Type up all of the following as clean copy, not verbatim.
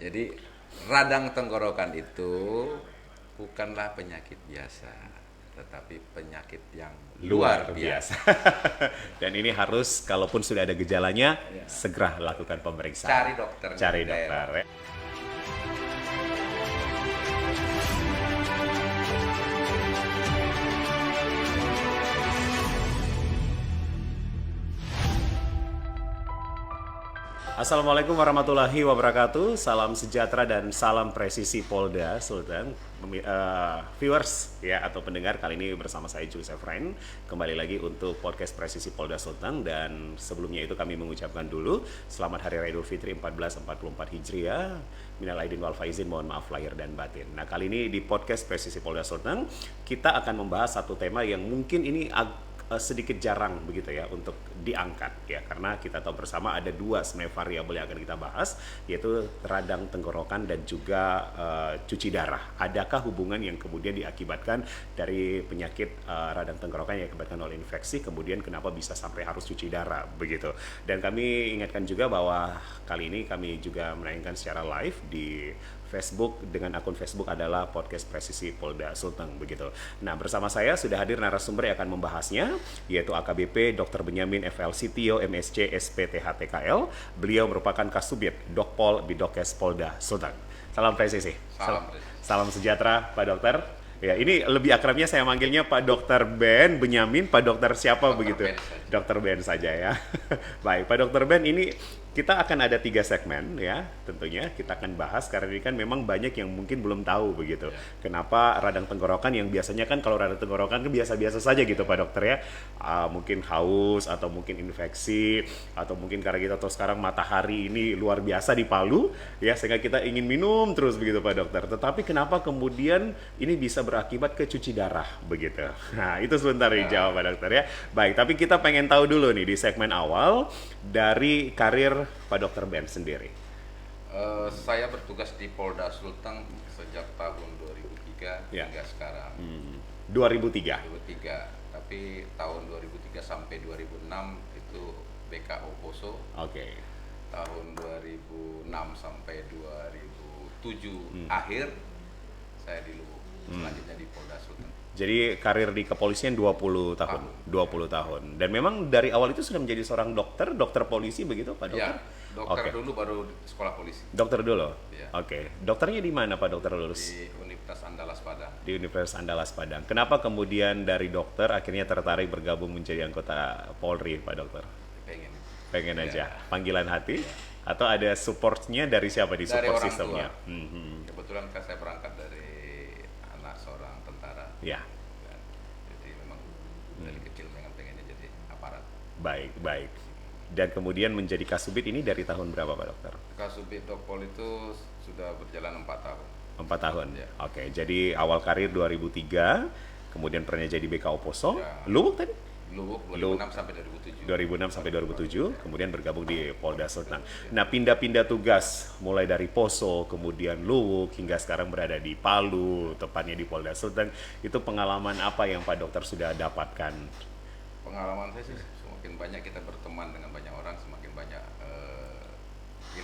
Jadi radang tenggorokan itu bukanlah penyakit biasa, tetapi penyakit yang luar biasa. Dan ini harus, kalaupun sudah ada gejalanya, Ya. segera lakukan pemeriksaan. Cari dokter. Cari dokter. Ya. Assalamualaikum warahmatullahi wabarakatuh. Salam sejahtera dan salam presisi Polda Sultan. Viewers ya atau pendengar, kali ini bersama saya Jules Efrain kembali lagi untuk podcast presisi Polda Sultan. Dan sebelumnya itu kami mengucapkan dulu selamat Hari Raya Idul Fitri 1444 Hijriah. Minal aidin wal faizin, mohon maaf lahir dan batin. Nah, kali ini di podcast presisi Polda Sultan kita akan membahas satu tema yang mungkin ini sedikit jarang begitu ya untuk diangkat ya, karena kita tahu bersama ada dua sebenarnya variabel yang akan kita bahas, yaitu radang tenggorokan dan juga cuci darah. Adakah hubungan yang kemudian diakibatkan dari penyakit radang tenggorokan yang diakibatkan oleh infeksi, kemudian kenapa bisa sampai harus cuci darah begitu. Dan kami ingatkan juga bahwa kali ini kami juga menayangkan secara live di Facebook dengan akun Facebook adalah podcast presisi Polda Sultan begitu. Nah, bersama saya sudah hadir narasumber yang akan membahasnya, yaitu AKBP Dr. Benyamin FLC Tio MSc SPTHTKL. Beliau merupakan Kasubit Dokpol Bidokes Polda Sultan. Salam presisi. Salam sejahtera Pak Dokter. Ya, ini lebih akrabnya saya manggilnya Pak Dokter Ben Benyamin, Pak Dokter siapa Dr. begitu? Dokter Ben saja ya. Baik, Pak Dokter Ben, ini kita akan ada 3 segmen ya, tentunya kita akan bahas karena ini kan memang banyak yang mungkin belum tahu begitu. Kenapa radang tenggorokan yang biasanya kan kalau radang tenggorokan kan biasa-biasa saja gitu Pak Dokter ya. Mungkin haus atau mungkin infeksi atau mungkin karena kita tahu sekarang matahari ini luar biasa di Palu ya, sehingga kita ingin minum terus begitu Pak Dokter. Tetapi kenapa kemudian ini bisa berakibat ke cuci darah begitu. Nah, itu sebentar dijawab Pak Dokter ya. Baik, tapi kita pengen tahu dulu nih di segmen awal dari karir Pak Dokter Ben sendiri. Saya bertugas di Polda Sultan sejak tahun 2003 hingga sekarang. 2003. 2003. Tapi tahun 2003 sampai 2006 itu BKO Poso. Oke. Tahun 2006 sampai 2007 akhir saya di Luwu. Selanjutnya di Polda Sultan. Jadi karir di kepolisian 20 tahun. 20 tahun. Dan memang dari awal itu sudah menjadi seorang dokter polisi begitu Pak Dokter? Ya, dokter dulu baru sekolah polisi. Dokter dulu? Ya. Oke. Dokternya di mana Pak Dokter lulus? Di Universitas Andalas Padang. Di Universitas Andalas Padang. Kenapa kemudian dari dokter akhirnya tertarik bergabung menjadi anggota Polri Pak Dokter? Pengen aja? Panggilan hati? Atau ada supportnya dari siapa di support sistemnya? Kebetulan kan saya berangkat dari anak seorang tentara. Ya. Jadi memang dari kecil memang pengennya jadi aparat. Baik. Dan kemudian menjadi Kasubit ini dari tahun berapa Pak Dokter? Kasubit Dokpol itu sudah berjalan 4 tahun. 4 tahun? Ya. Oke, jadi awal karir 2003, kemudian pernah jadi BKO Poso, Ya. Luwuk tadi? Luwuk 2006 sampai 2007. 2006 sampai 2007, kemudian bergabung di Polda Sultan. Nah, pindah-pindah tugas mulai dari Poso, kemudian Luwuk, hingga sekarang berada di Palu, tepatnya di Polda Sultan. Itu pengalaman apa yang Pak Dokter sudah dapatkan? Pengalaman saya sih semakin banyak kita berteman dengan banyak orang, semakin banyak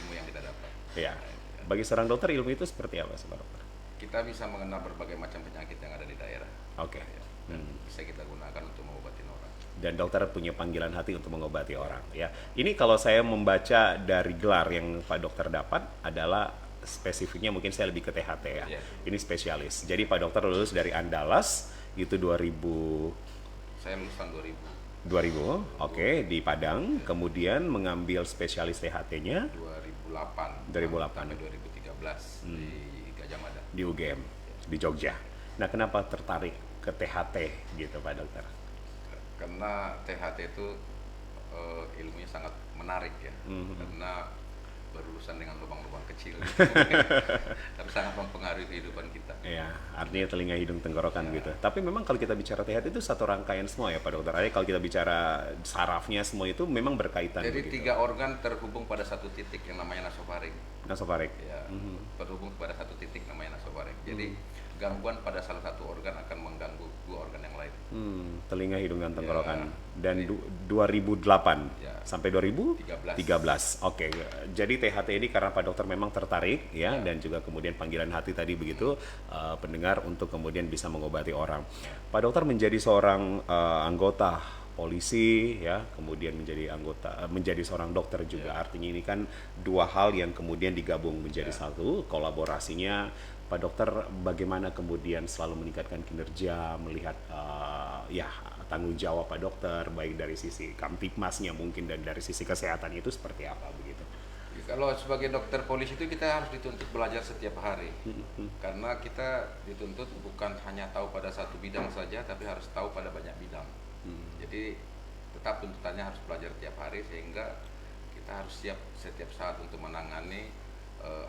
ilmu yang kita dapat. Ya. Bagi seorang dokter, ilmu itu seperti apa sih Pak Dokter? Kita bisa mengenal berbagai macam penyakit yang ada di daerah. Oke. Dan bisa kita gunakan untuk mengobati orang. Dan dokter punya panggilan hati untuk mengobati orang ya. Ini kalau saya membaca dari gelar yang Pak Dokter dapat adalah spesifiknya mungkin saya lebih ke THT ya. Ini spesialis. Jadi Pak Dokter lulus dari Andalas itu 2000. Saya lulusan 2000. 2000, oke, di Padang, kemudian mengambil spesialis THT-nya 2008 sampai 2013 di Gajah Mada. di UGM di Jogja. Nah, kenapa tertarik ke THT gitu Pak Dokter? Karena THT itu ilmunya sangat menarik ya, karena berurusan dengan lubang-lubang kecil, tapi sangat mempengaruhi kehidupan kita. Ya, artinya telinga, hidung, tenggorokan gitu. Tapi memang kalau kita bicara THT itu satu rangkaian semua ya Pak Dokter. Artinya kalau kita bicara sarafnya semua itu memang berkaitan. Jadi begitu. 3 organ terhubung pada satu titik yang namanya nasofaring. Nasofaring. Ya, terhubung kepada satu titik namanya nasofaring. Jadi gangguan pada salah satu organ akan mengganggu dua organ yang lain. Telinga, hidung, dan tenggorokan. Ya, Dan 2008 ya, sampai 2013. Oke. Jadi THT ini karena Pak Dokter memang tertarik ya, dan juga kemudian panggilan hati tadi begitu pendengar untuk kemudian bisa mengobati orang. Pak Dokter menjadi seorang anggota polisi ya, kemudian menjadi seorang dokter juga. Artinya ini kan dua hal yang kemudian digabung menjadi satu. Kolaborasinya Pak Dokter bagaimana kemudian selalu meningkatkan kinerja, melihat tanggung jawab Pak Dokter baik dari sisi Kamtipmasnya mungkin dan dari sisi kesehatan itu seperti apa begitu? Kalau sebagai dokter polisi itu kita harus dituntut belajar setiap hari, karena kita dituntut bukan hanya tahu pada satu bidang saja, tapi harus tahu pada banyak bidang. Jadi tetap tuntutannya harus belajar tiap hari, sehingga kita harus siap setiap saat untuk menangani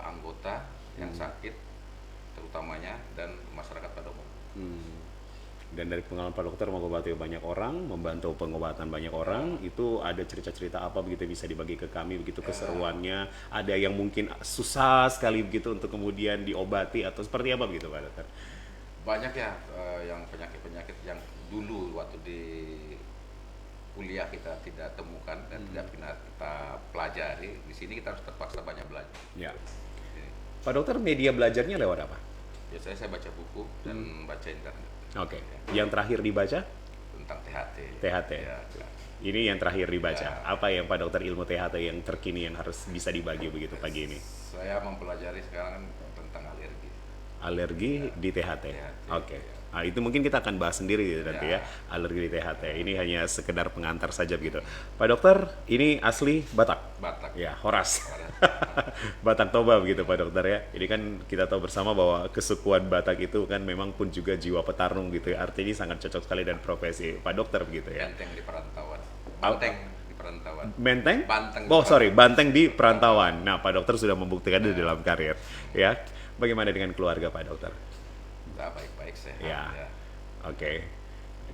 anggota yang sakit, terutamanya, dan masyarakat pada umum. Dan dari pengalaman Pak Dokter mengobati banyak orang, membantu pengobatan banyak orang, itu ada cerita-cerita apa begitu bisa dibagi ke kami begitu keseruannya? Ada yang mungkin susah sekali begitu untuk kemudian diobati atau seperti apa begitu Pak Dokter? Banyak ya yang penyakit-penyakit yang dulu waktu di kuliah kita tidak temukan dan tidak pernah kita pelajari. Di sini kita harus terpaksa banyak belajar. Ya. Pak Dokter media belajarnya lewat apa? Biasanya saya baca buku dan baca internet. Oke. Yang terakhir dibaca? Tentang THT. THT. Ya. Ini yang terakhir dibaca. Apa yang Pak Dokter ilmu THT yang terkini yang harus bisa dibagi begitu pagi ini? Saya mempelajari sekarang tentang alergi. Alergi di THT. Oke. Ya. Nah, itu mungkin kita akan bahas sendiri gitu nanti ya, alergi di THT. Ini hanya sekedar pengantar saja gitu. Pak Dokter, ini asli Batak? Batak. Ya, Horas. Batak Toba begitu Pak Dokter ya. Ini kan kita tahu bersama bahwa kesukuan Batak itu kan memang pun juga jiwa petarung gitu ya. Artinya sangat cocok sekali dan profesi Pak Dokter begitu ya. Benteng di perantauan. Banteng di perantauan. Menteng? Banteng. Banteng di perantauan. Nah, Pak Dokter sudah membuktikan di dalam karir ya. Bagaimana dengan keluarga Pak Dokter? Baik-baik sehat. Ya. Oke.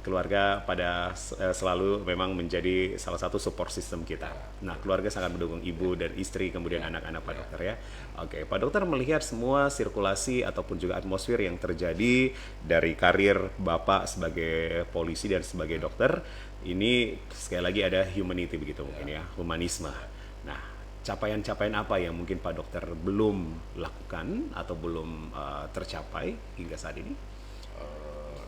Keluarga pada selalu memang menjadi salah satu support system kita. Nah, keluarga sangat mendukung ibu dan istri, kemudian anak-anak Pak Dokter ya. Oke, Pak Dokter melihat semua sirkulasi ataupun juga atmosfer yang terjadi dari karir Bapak sebagai polisi dan sebagai dokter, ini sekali lagi ada humanity begitu mungkin ya, humanisme. Nah, capaian-capaian apa yang mungkin Pak Dokter belum lakukan atau belum tercapai hingga saat ini?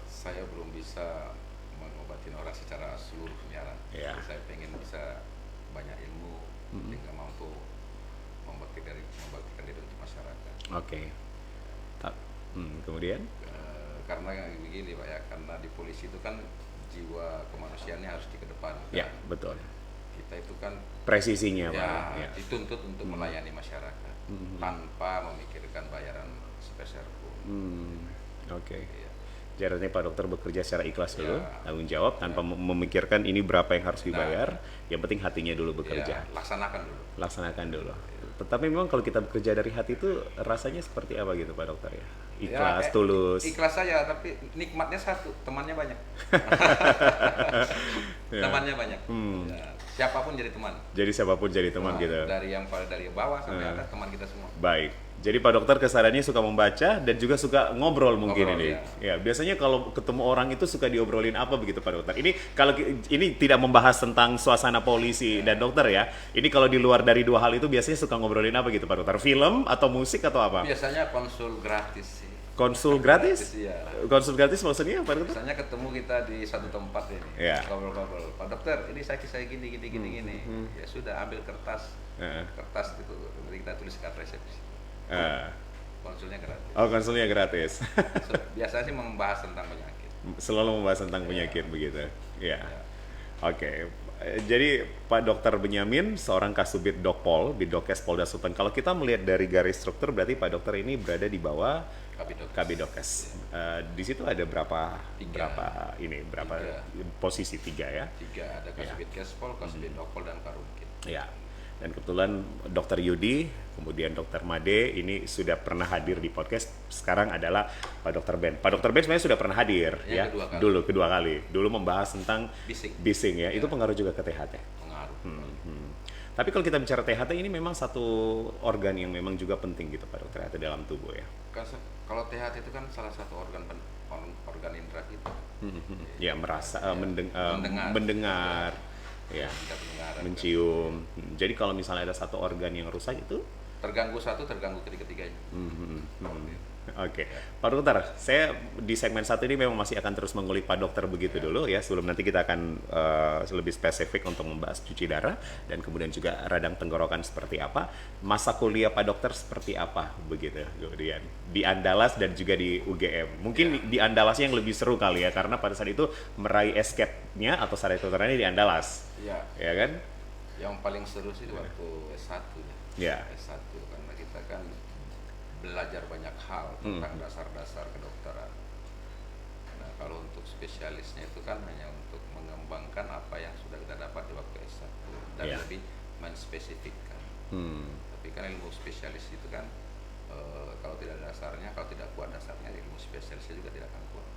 Saya belum bisa mengobatin orang secara seluruhnya. Ya. Saya pengen bisa banyak ilmu sehingga mampu membaktikan diri untuk masyarakat. Oke. Kemudian? Karena begini Pak ya, karena di polisi itu kan jiwa kemanusiaannya harus dikedepankan. Ya, betul. Kita itu kan presisinya ya, Pak. Ya. dituntut untuk melayani masyarakat tanpa memikirkan bayaran sepeser pun. Oke. Ya. Jadi Pak Dokter bekerja secara ikhlas dulu, tanggung jawab tanpa memikirkan ini berapa yang harus dibayar. Yang penting hatinya dulu bekerja. Ya, laksanakan dulu. Tetapi memang kalau kita bekerja dari hati itu rasanya seperti apa gitu Pak Dokter ya? Ikhlas, tulus. Ikhlas saja, tapi nikmatnya satu, temannya banyak. Temannya banyak. Ya, siapapun jadi teman. Jadi siapapun jadi teman gitu. Dari bawah sampai atas teman kita semua. Baik. Jadi Pak Dokter kesadarannya suka membaca dan juga suka ngobrol mungkin ini. Ya, biasanya kalau ketemu orang itu suka diobrolin apa begitu Pak Dokter? Ini kalau ini tidak membahas tentang suasana polisi dan dokter ya. Ini kalau di luar dari dua hal itu biasanya suka ngobrolin apa gitu Pak Dokter? Film atau musik atau apa? Biasanya konsul gratis sih. Konsul gratis? Iya. Konsul gratis maksudnya apa Dokter? Biasanya ketemu kita di satu tempat ini. Iya. Ngobrol-ngobrol. Pak Dokter, ini saya gini. Ya sudah, ambil kertas. Kertas itu nanti kita tulis kat resepsi. Konsulnya gratis. Oh, konsulnya gratis. Biasanya sih membahas tentang penyakit. Selalu membahas tentang penyakit begitu. Ya. Oke. Jadi Pak Dokter Benyamin seorang Kasubit Dokpol, Bidokes Polda Sultan. Kalau kita melihat dari garis struktur berarti Pak Dokter ini berada di bawah Kabidokes. Di situ ada berapa posisi? 3 ya? 3, ada Kasubit Kespol, Kasubit Dokpol, dan Karumkit. Ya. Dan kebetulan Dokter Yudi, kemudian Dokter Made ini sudah pernah hadir di podcast. Sekarang adalah Pak Dokter Ben. Pak Dokter Ben sebenarnya sudah pernah hadir ya. Kedua kali. Dulu membahas tentang bising ya. Itu pengaruh juga ke THT. Pengaruh. Tapi kalau kita bicara THT ini memang satu organ yang memang juga penting gitu Pak Dokter, atau dalam tubuh ya. Kalau THT itu kan salah satu organ indera kita. Ya, merasa Mendengar. mendengar, ya, Kita pendengaran. mencium. Jadi kalau misalnya ada satu organ yang rusak itu, Terganggu satu, terganggu ketiga-tiganya. oke, Pak Dokter, saya di segmen satu ini memang masih akan terus mengulik Pak Dokter begitu dulu ya, sebelum nanti kita akan lebih spesifik untuk membahas cuci darah dan kemudian juga radang tenggorokan seperti apa, masa kuliah Pak Dokter seperti apa begitu, kemudian di Andalas dan juga di UGM. Mungkin di Andalasnya yang lebih seru kali ya, karena pada saat itu meraih escape-nya atau sarjana dokterannya di Andalas, Ya, ya kan? yang paling seru sih waktu S1 Ya. S1 karena kita kan belajar banyak hal tentang dasar-dasar kedokteran. Nah, kalau untuk spesialisnya itu kan hanya untuk mengembangkan apa yang sudah kita dapat di waktu S1 dan Ya. lebih menspesifikkan. Tapi kan ilmu spesialis itu kan kalau tidak ada dasarnya, kalau tidak kuat dasarnya, ilmu spesialisnya juga tidak akan kuat.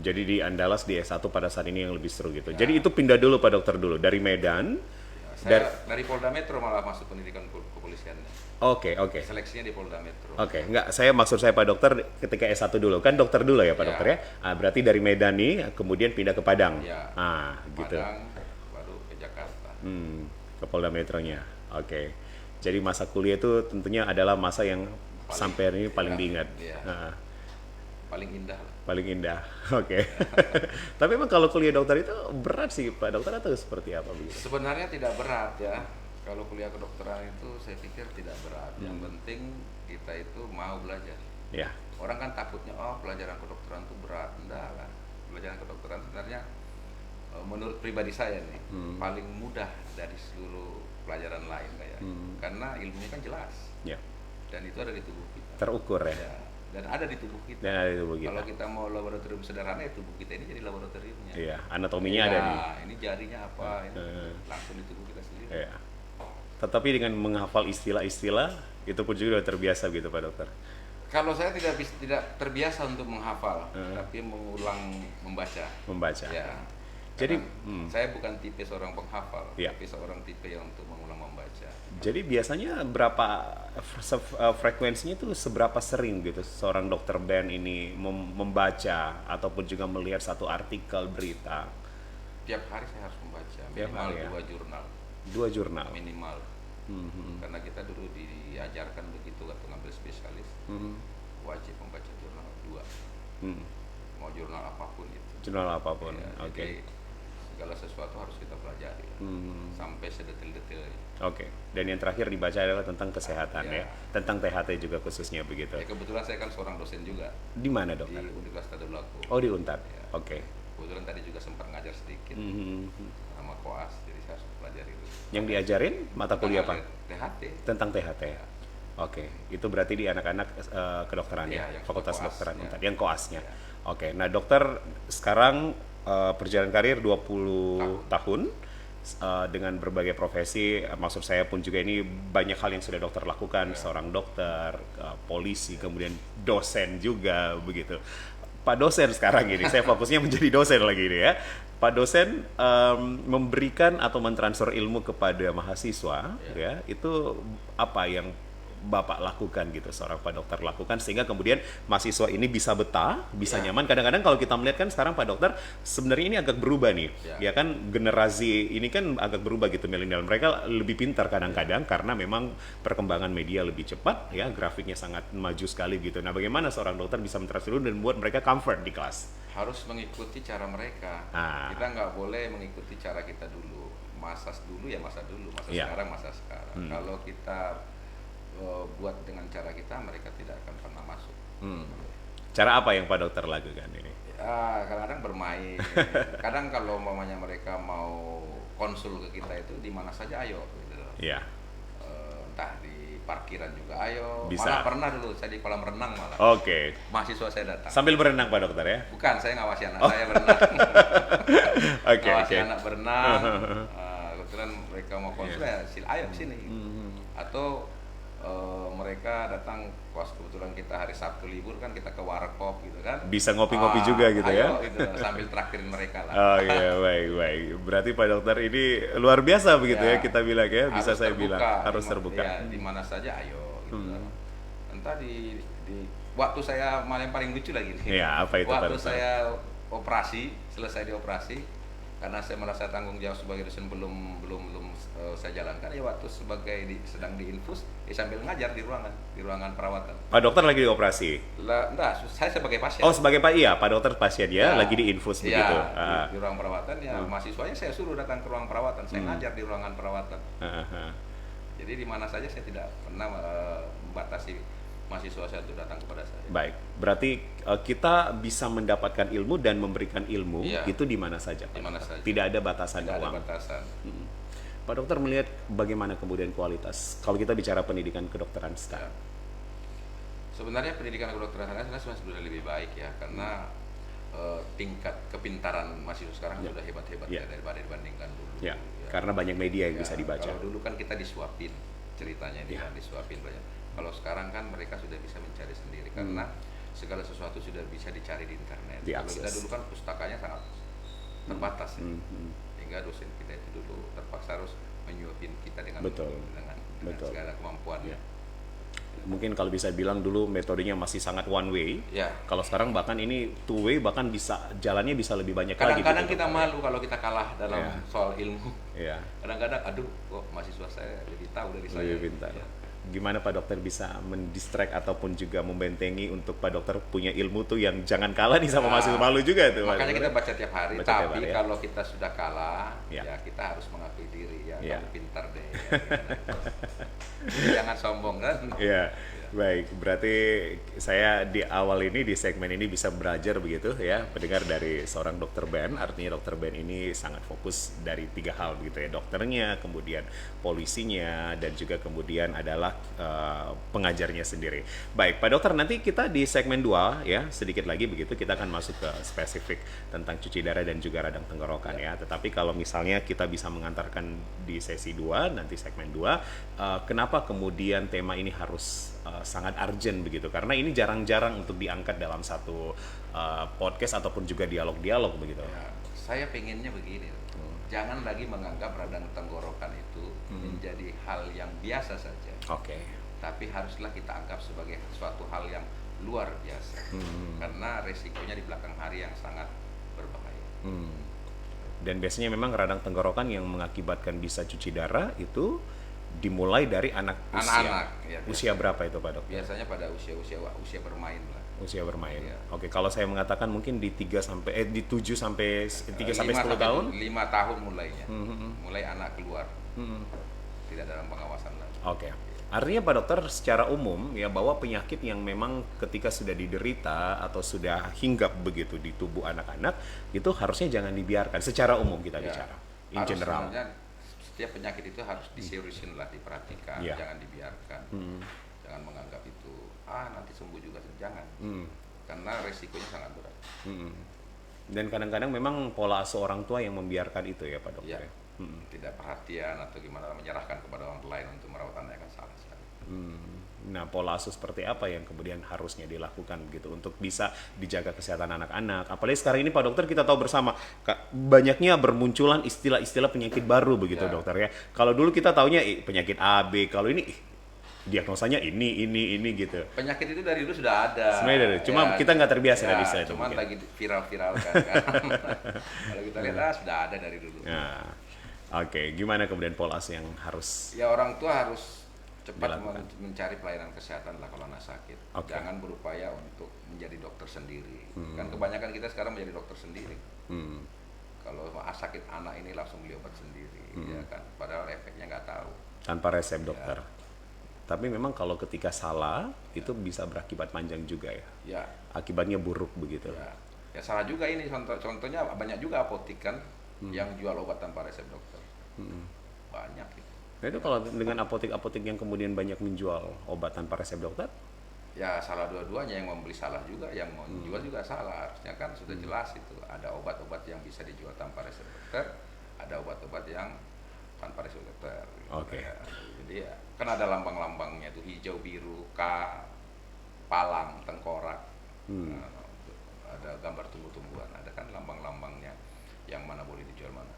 Jadi di Andalas di S1 pada saat ini yang lebih seru gitu. Ya. Jadi itu pindah dulu Pak Dokter dulu dari Medan. Ya, saya dari Polda Metro malah masuk pendidikan kepolisian. Oke. Seleksinya di Polda Metro. Oke, enggak, saya maksud saya Pak Dokter ketika S1 dulu, kan dokter dulu ya Pak Ya. Dokter ya? Berarti dari Medan nih, kemudian pindah ke Padang? Ya. Gitu. Padang, baru ke Jakarta. Ke Polda Metronya, oke. Jadi masa kuliah itu tentunya adalah masa yang sampai hari ini paling diingat. Iya. Paling indah lah. Paling indah, oke. Tapi emang kalau kuliah dokter itu berat sih Pak Dokter atau seperti apa begitu? Sebenarnya tidak berat ya. Kalau kuliah kedokteran itu saya pikir tidak berat. Yang penting kita itu mau belajar. Ya, Orang kan takutnya, oh pelajaran kedokteran itu berat. Enggak lah. Pelajaran kedokteran sebenarnya menurut pribadi saya nih paling mudah dari seluruh pelajaran lain kayak. Karena ilmunya kan jelas. ya, Dan itu ada di tubuh kita. terukur ya. Ya. Dan ada di tubuh kita. Dan ada di tubuh kita. Kalau kita mau laboratorium sederhana ya tubuh kita ini jadi laboratoriumnya. Iya, anatominya ada nih. Ini jarinya apa, ini langsung di tubuh kita sendiri. Iya. Tetapi dengan menghafal istilah-istilah itu pun juga udah terbiasa gitu Pak Dokter. Kalau saya tidak terbiasa untuk menghafal, tapi mengulang membaca. Ya. Jadi, saya bukan tipe seorang penghafal, Iya. tapi seorang tipe yang untuk mengulang membaca. Jadi biasanya berapa frekuensinya itu seberapa sering gitu seorang dokter band ini membaca ataupun juga melihat satu artikel berita? Tiap hari saya harus membaca Tiap minimal hari ya? 2 jurnal. 2 jurnal. Minimal. Karena kita dulu diajarkan begitu waktu ngambil spesialis. Wajib membaca jurnal 2. Mau jurnal apapun itu. Jurnal apapun. Ya, Oke. Jadi segala sesuatu harus kita pelajari sampai sedetil-detilnya. Oke. Dan yang terakhir dibaca adalah tentang kesehatan Ya. ya. Tentang THT juga khususnya begitu. Ya, kebetulan saya kan seorang dosen juga Di mana di dokter? Universitas Tadulako. Oh, di Untar. Ya. Oke. Kebetulan tadi juga sempat ngajar sedikit sama koas, jadi saya harus pelajari itu. Yang diajarin mata kuliah apa? THT. Tentang THT. Oke, itu berarti di anak-anak kedokteran Iya, ya, yang Fakultas koas, Kedokteran ya. Untar, yang koasnya. Ya. Oke, nah dokter sekarang perjalanan karir 20 tahun dengan berbagai profesi, maksud saya pun juga ini banyak hal yang sudah dokter lakukan, seorang dokter, polisi, kemudian dosen juga begitu. Pak dosen sekarang ini, saya fokusnya menjadi dosen lagi ini ya. Pak dosen memberikan atau mentransfer ilmu kepada mahasiswa, ya itu apa yang Bapak lakukan gitu, seorang Pak Dokter lakukan sehingga kemudian mahasiswa ini bisa betah, bisa nyaman. Kadang-kadang kalau kita melihat kan sekarang Pak Dokter sebenarnya ini agak berubah nih, ya kan generasi ini kan agak berubah gitu milenial. Mereka lebih pintar kadang-kadang karena memang perkembangan media lebih cepat, ya grafiknya sangat maju sekali gitu. Nah, bagaimana seorang dokter bisa mentransfer dan membuat mereka comfort di kelas? Harus mengikuti cara mereka. Kita nggak boleh mengikuti cara kita dulu. Masa dulu ya masa dulu, masa sekarang masa sekarang. Kalau kita buat dengan cara kita, mereka tidak akan pernah masuk. Cara apa yang Pak Dokter lakukan ini? Ya, kadang-kadang bermain. Kadang kalau umpamanya mereka mau konsul ke kita itu di mana saja ayo gitu. Iya. Entah di parkiran juga ayo. Bisa. Malah pernah dulu saya di kolam renang malah. Oke. Mahasiswa saya datang. Sambil berenang Pak Dokter ya? Bukan, saya ngawasi anak saya berenang. Ngawasi anak berenang. Kebetulan mereka mau konsul ya ayo sini. Atau mereka datang pas kebetulan kita hari Sabtu libur kan, kita ke warkop gitu kan, Bisa ngopi-ngopi juga gitu ya. ayo gitu, sambil traktirin mereka lah. Oh iya, baik. Berarti Pak Dokter ini luar biasa begitu ya, Ya, kita bilang ya, bisa harus saya terbuka, bilang harus terbuka. ya, di mana saja ayo gitu kan. Entah di waktu saya malah yang paling lucu lagi nih. Iya, apa itu, Pak Waktu Dokter? saya selesai dioperasi, karena saya merasa tanggung jawab sebagai dosen belum saya jalankan, ya waktu sedang diinfus, ya sambil ngajar di ruangan perawatan. Pak Dokter lagi dioperasi. Lah, enggak, saya sebagai pasien. Oh, sebagai Pak Dokter pasien ya, Ya, lagi diinfus ya, begitu. di ruang perawatan ya, mahasiswanya saya suruh datang ke ruang perawatan, saya ngajar di ruangan perawatan. Jadi di mana saja saya tidak pernah membatasi mahasiswa saya untuk datang kepada saya. Baik, berarti kita bisa mendapatkan ilmu dan memberikan ilmu Iya. itu di mana saja, Pak Di mana Dokter? saja. Tidak ada batasan Tidak ada uang. batasan. Pak Dokter melihat bagaimana kemudian kualitas kalau kita bicara pendidikan kedokteran Ya. sekarang. Sebenarnya pendidikan kedokteran sekarang sudah lebih baik ya, karena tingkat kepintaran mahasiswa sekarang Ya. sudah hebat-hebat Ya. ya, daripada dibandingkan dulu. Ya, karena banyak media yang Ya, bisa dibaca. Kalau dulu kan kita disuapin ceritanya, ini Ya. kan disuapin banyak. Kalau sekarang kan mereka sudah bisa mencari sendiri, karena segala sesuatu sudah bisa dicari di internet. Kalau Diakses. kita dulu kan pustakanya sangat terbatas ya. Sehingga dosen kita itu dulu terpaksa harus menyuapin kita dengan Betul. dengan Betul. segala kemampuan. Ya. Mungkin kalau bisa bilang dulu metodenya masih sangat one way. Ya. Kalau sekarang bahkan ini two way, bahkan bisa jalannya bisa lebih banyak lagi. Kadang-kadang gitu, kita Dokter. malu kalau kita kalah dalam Ya. soal ilmu. Iya. Kadang-kadang, aduh, kok mahasiswa saya lebih tahu dari saya. Lebih pintar. Ya. Gimana Pak Dokter bisa mendistract ataupun juga membentengi untuk Pak Dokter punya ilmu tuh yang jangan kalah nih sama Nah, mahasiswa malu juga tuh. Pak Makanya Dokter. kita baca tiap hari. Baca tiap Tapi hari, ya. kalau kita sudah kalah, Ya. ya kita harus mengakui diri ya. Ya. Kamu pintar deh. Ya, gitu. Jangan sombong kan. Iya, baik. Berarti saya di awal ini, di segmen ini bisa belajar begitu ya, pendengar dari seorang dokter Ben. Artinya dokter Ben ini sangat fokus dari 3 hal begitu ya, dokternya, kemudian polisinya, dan juga kemudian adalah pengajarnya sendiri. Baik, Pak Dokter, nanti kita di segmen 2 ya, sedikit lagi begitu, kita akan masuk ke spesifik tentang cuci darah dan juga radang tenggorokan ya. Tetapi kalau misalnya kita bisa mengantarkan di sesi 2, nanti segmen 2, kenapa kemudian tema ini harus sangat urgent begitu, karena ini jarang-jarang untuk diangkat dalam satu podcast ataupun juga dialog-dialog begitu. Ya, saya pengennya begini. Jangan lagi menganggap radang tenggorokan itu menjadi hal yang biasa saja. Oke. Tapi haruslah kita anggap sebagai suatu hal yang luar biasa. Karena resikonya di belakang hari yang sangat berbahaya. Dan biasanya memang radang tenggorokan yang mengakibatkan bisa cuci darah itu dimulai dari anak usia. Anak-anak, ya, Usia berapa itu Pak Dokter? Biasanya pada usia bermain lah. Usia bermain. Iya. Oke, kalau saya mengatakan mungkin di 7 sampai 10 tahun. 5 tahun mulainya. Mulai anak keluar. Tidak dalam pengawasan lagi. Oke. Artinya Pak Dokter secara umum ya, bahwa penyakit yang memang ketika sudah diderita atau sudah hinggap begitu di tubuh anak-anak itu harusnya jangan dibiarkan secara umum kita Ya, bicara. In harus general. sebenarnya setiap penyakit itu harus diseriusin lah, diperhatikan, Ya. jangan dibiarkan. Jangan menganggap itu nanti sembuh juga, jangan. Karena resikonya sangat berat. Dan kadang-kadang memang pola asuh orang tua yang membiarkan itu ya Pak Dokter. Ya. Tidak perhatian atau gimana, menyerahkan kepada orang lain untuk merawat anak, akan salah sekali. Nah, pola asuh seperti apa yang kemudian harusnya dilakukan gitu untuk bisa dijaga kesehatan anak-anak? Apalagi sekarang ini Pak Dokter, kita tahu bersama banyaknya bermunculan istilah-istilah penyakit baru begitu Ya. Dokter ya. Kalau dulu kita taunya penyakit A, B, kalau ini diagnosanya ini gitu. Penyakit itu dari dulu sudah ada. Sebenarnya cuma kita nggak terbiasa dari istilah itu Cuman mungkin. lagi viral-viral kan. Kalau kita lihat sudah ada dari dulu. Nah, oke. Gimana kemudian pola asuh yang harus Ya, orang tua harus cepat Dilakukan. mencari pelayanan kesehatan lah kalau anak sakit. Oke. Jangan berupaya untuk menjadi dokter sendiri. Kan kebanyakan kita sekarang menjadi dokter sendiri. Kalau sakit anak ini langsung beli obat sendiri, ya kan. Padahal efeknya nggak tahu. tanpa resep dokter? Tapi memang kalau ketika salah itu bisa berakibat panjang juga ya. Ya, Akibatnya buruk begitu. ya salah juga ini. Contohnya banyak juga apotik kan yang jual obat tanpa resep dokter. Banyak itu. Nah itu kalau dengan apotek-apotek yang kemudian banyak menjual obat tanpa resep dokter, Ya salah dua-duanya, yang membeli salah juga, yang mau jual juga salah. Harusnya kan sudah jelas itu. Ada obat-obat yang bisa dijual tanpa resep dokter, ada obat-obat yang tanpa resep dokter. Gitu Oke. ya. Jadi ya Kan ada lambang-lambangnya tuh, hijau, biru, K, palang, tengkorak. Nah, ada gambar tumbuh-tumbuhan, ada kan lambang-lambangnya yang mana boleh dijual mana.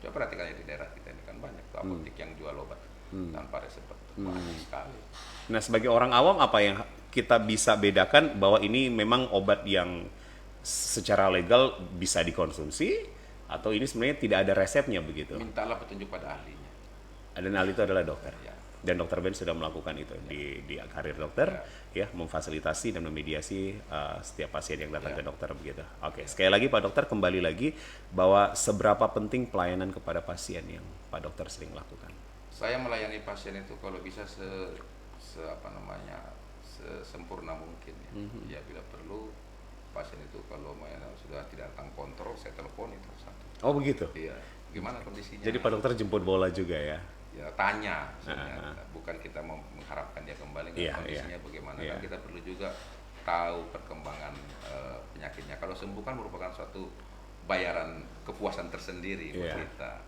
Coba perhatikan ya di daerah kita ini kan banyak tuh apotek yang jual obat tanpa resep, banyak sekali. Nah, sebagai orang awam apa yang kita bisa bedakan bahwa ini memang obat yang secara legal bisa dikonsumsi atau ini sebenarnya tidak ada resepnya begitu? Mintalah petunjuk pada ahlinya. Dan ahli itu adalah dokter. Ya. Dan Dokter Ben sudah melakukan itu di karir dokter, ya, memfasilitasi dan memediasi setiap pasien yang datang ke dokter begitu. Oke, sekali lagi Pak Dokter, kembali lagi bahwa seberapa penting pelayanan kepada pasien yang Pak Dokter sering lakukan? Saya melayani pasien itu kalau bisa sesempurna mungkin ya. Ya bila perlu pasien itu kalau sudah tidak datang kontrol, saya telepon itu satu. Oh begitu. Iya. Gimana kondisinya? Jadi Pak Dokter jemput bola juga ya? Ya tanya, bukan kita mengharapkan dia kembali, kondisinya bagaimana. Kan kita perlu juga tahu perkembangan penyakitnya. Kalau sembuh kan merupakan suatu bayaran kepuasan tersendiri buat kita.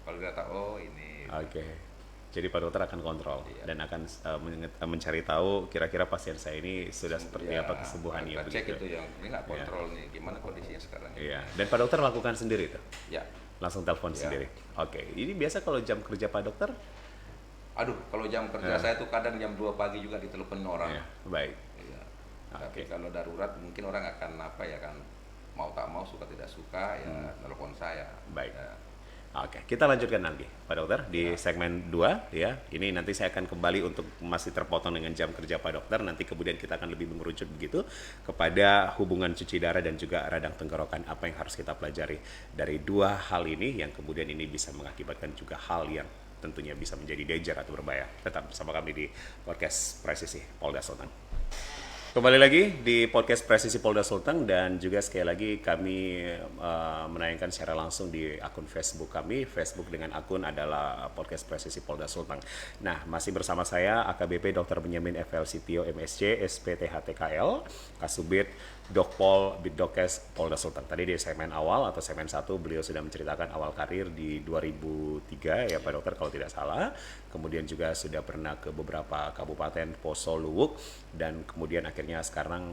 Kalau kita tahu, oh ini. Oke. Jadi Pak Dokter akan kontrol dan akan mencari tahu kira-kira pasien saya ini sudah seperti apa kesembuhannya. Kita cek itu yang ini nggak kontrol nih, gimana kondisinya sekarang. Iya. Dan Pak Dokter lakukan sendiri tuh? Ya. Langsung telepon sendiri. Oke. Ini biasa kalau jam kerja Pak Dokter? Aduh, kalau jam kerja saya tuh kadang jam 2 pagi juga diteleponin orang. Iya. Baik. Iya. Tapi kalau darurat mungkin orang akan mau tak mau, suka tidak suka ya telepon saya. Baik. Ya. Oke, kita lanjutkan lagi Pak Dokter di segmen 2 ya. Ini nanti saya akan kembali untuk masih terpotong dengan jam kerja Pak Dokter. Nanti kemudian kita akan lebih mengerucut begitu kepada hubungan cuci darah dan juga radang tenggorokan, apa yang harus kita pelajari dari dua hal ini yang kemudian ini bisa mengakibatkan juga hal yang tentunya bisa menjadi danger atau berbahaya. Tetap bersama kami di podcast Presisi Polda Sulteng. Kembali lagi di podcast Presisi Polda Sulteng dan juga sekali lagi kami menayangkan secara langsung di akun Facebook kami. Facebook dengan akun adalah podcast Presisi Polda Sulteng. Nah, masih bersama saya AKBP Dr. Benyamin FL Sitio MSc SPTHTKL Kasubit Dokpol Bidokes Polda Sulteng. Tadi di segmen awal atau segmen 1 beliau sudah menceritakan awal karir di 2003 ya Pak Dokter kalau tidak salah. Kemudian juga sudah pernah ke beberapa kabupaten Poso, Luwuk dan kemudian akhirnya sekarang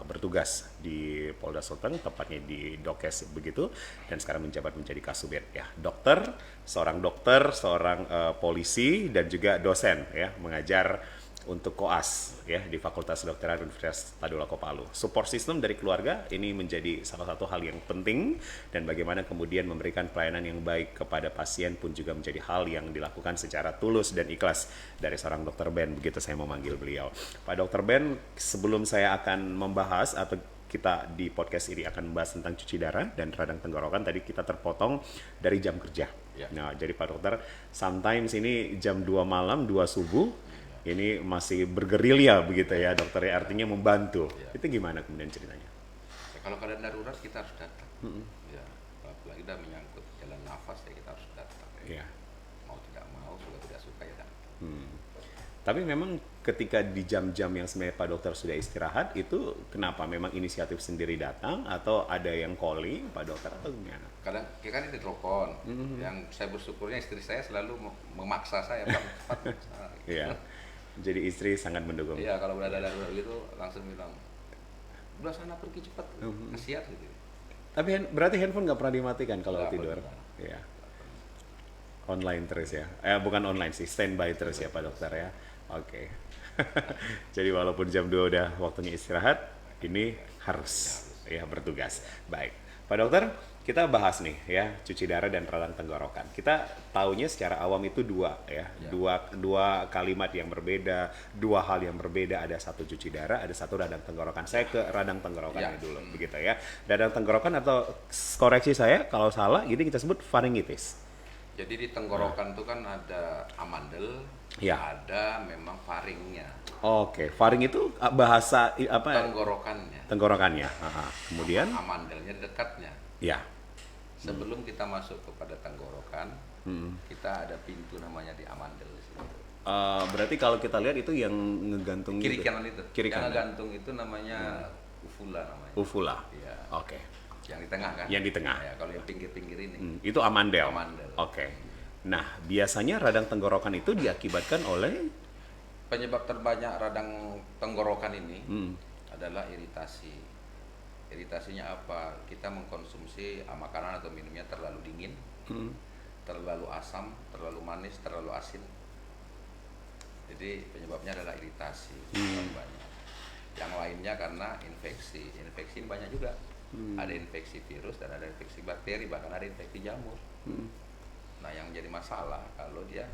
bertugas di Polda Sulteng, tepatnya di Dokes begitu, dan sekarang menjabat menjadi Kasubit ya. Dokter, seorang polisi dan juga dosen ya, mengajar untuk koas ya di Fakultas Kedokteran Universitas Tadulako Palu. Support system dari keluarga ini menjadi salah satu hal yang penting dan bagaimana kemudian memberikan pelayanan yang baik kepada pasien pun juga menjadi hal yang dilakukan secara tulus dan ikhlas dari seorang Dr. Ben, begitu saya memanggil beliau. Pak Dr. Ben, sebelum saya akan membahas atau kita di podcast ini akan membahas tentang cuci darah dan radang tenggorokan, tadi kita terpotong dari jam kerja. Ya. Nah, jadi Pak Dokter, sometimes ini jam 2 malam, 2 subuh, ini masih bergerilya begitu ya dokter ya, artinya membantu. Itu gimana kemudian ceritanya? Ya, kalau keadaan darurat kita harus datang. Ya, apalagi udah menyangkut jalan nafas ya kita harus datang. Ya. Mau tidak mau, suka tidak suka ya datang. Tapi memang ketika di jam-jam yang sebenarnya Pak Dokter sudah istirahat itu kenapa? Memang inisiatif sendiri datang atau ada yang calling Pak Dokter atau gimana? Kadang kan itu telepon. Yang saya bersyukurnya istri saya selalu memaksa saya cepat. Iya. Jadi istri sangat mendukung. Iya, kalau udah ada darurat gitu langsung bilang, udah sana pergi cepat, kasihan gitu. Tapi berarti handphone nggak pernah dimatikan kalau tidur? Iya. Online terus ya? Bukan online sih, standby terus ya Pak Dokter ya. Oke. Jadi walaupun jam 2 udah waktunya istirahat, ini harus ya bertugas. Baik, Pak Dokter. Kita bahas nih ya, cuci darah dan radang tenggorokan. Kita taunya secara awam itu dua ya, dua kalimat yang berbeda, dua hal yang berbeda. Ada satu cuci darah, ada satu radang tenggorokan. Saya ke radang tenggorokannya dulu, begitu ya. Radang tenggorokan atau koreksi saya kalau salah, ini kita sebut faringitis. Jadi di tenggorokan itu kan ada amandel, ada memang faringnya. Oke, faring itu bahasa apa? Tenggorokannya. Tenggorokannya. Kemudian amandelnya dekatnya. Ya. Sebelum kita masuk kepada tenggorokan, kita ada pintu namanya di amandel di situ. Berarti kalau kita lihat itu yang ngegantung kiri kanan itu. Kiri yang kanan. ngegantung itu namanya ufula namanya. Ufula. Iya. Oke. Yang di tengah kan? Yang di tengah. Ya, kalau yang pinggir-pinggir ini. Itu amandel. Amandel. Oke. Nah, biasanya radang tenggorokan itu diakibatkan oleh Penyebab terbanyak radang tenggorokan ini hmm, adalah iritasi. Iritasinya apa? Kita mengkonsumsi makanan atau minumnya terlalu dingin, hmm, terlalu asam, terlalu manis, terlalu asin. Jadi penyebabnya adalah iritasi terlalu banyak. Yang lainnya karena infeksi. Infeksi ini banyak juga. Ada infeksi virus dan ada infeksi bakteri, bahkan ada infeksi jamur. Nah, yang jadi masalah kalau dia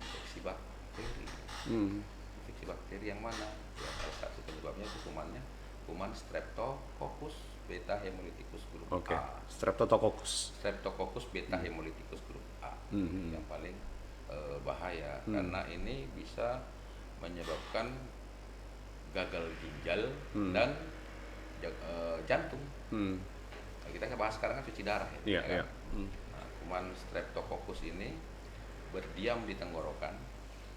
infeksi bakteri. Infeksi bakteri yang mana? Ya, salah satu penyebabnya itu kuman Streptococcus beta hemolyticus grup oke, A. Streptococcus. Streptococcus beta hemolyticus grup A yang paling bahaya karena ini bisa menyebabkan gagal ginjal dan jantung. Nah, kita bahas sekarang kan cuci darah ya, Iya, ya iya. kan? Nah, kuman Streptococcus ini berdiam di tenggorokan,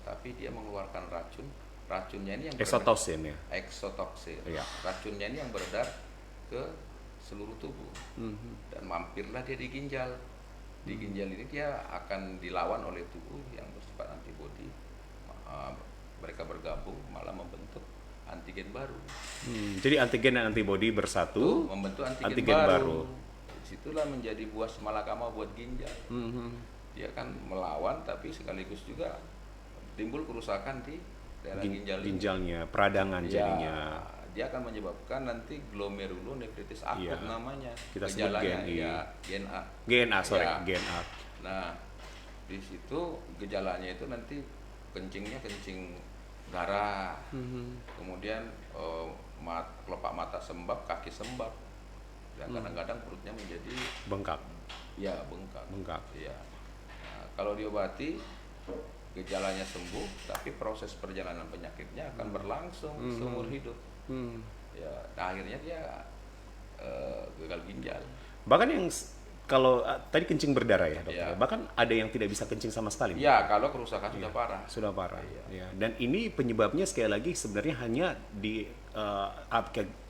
tapi dia mengeluarkan racun. Racunnya ini yang Exotoxin ya. eksotoksin. Iya. Racunnya ini yang beredar ke seluruh tubuh dan mampirlah dia di ginjal. Di ginjal ini dia akan dilawan oleh tubuh yang bersifat antibodi. Mereka bergabung malah membentuk antigen baru. Jadi antigen dan antibodi bersatu Membentuk antigen, antigen baru. Disitulah menjadi buah malakama buat ginjal. Dia akan melawan tapi sekaligus juga timbul kerusakan di daerah ginjal ini. Ginjalnya, peradangan Ya, jadinya. dia akan menyebabkan nanti glomerulonefritis akut Iya. namanya. Kita sebut Gejalanya GNI. ya GNA. GNA, sorry, Ya. GNA. Nah, di situ gejalanya itu nanti kencingnya kencing darah. Kemudian kelopak mata sembab, kaki sembab. Dan kadang-kadang perutnya menjadi Bengkak. ya bengkak. Bengkak. Iya. Nah, kalau diobati gejalanya sembuh, tapi proses perjalanan penyakitnya akan berlangsung seumur hidup. Ya, nah, akhirnya dia gagal ginjal. Bahkan yang kalau tadi kencing berdarah ya, dokter. Iya. Bahkan ada yang tidak bisa kencing sama sekali. Ya, kalau kerusakan sudah parah. Sudah parah. Iya. Ya. Dan ini penyebabnya sekali lagi sebenarnya hanya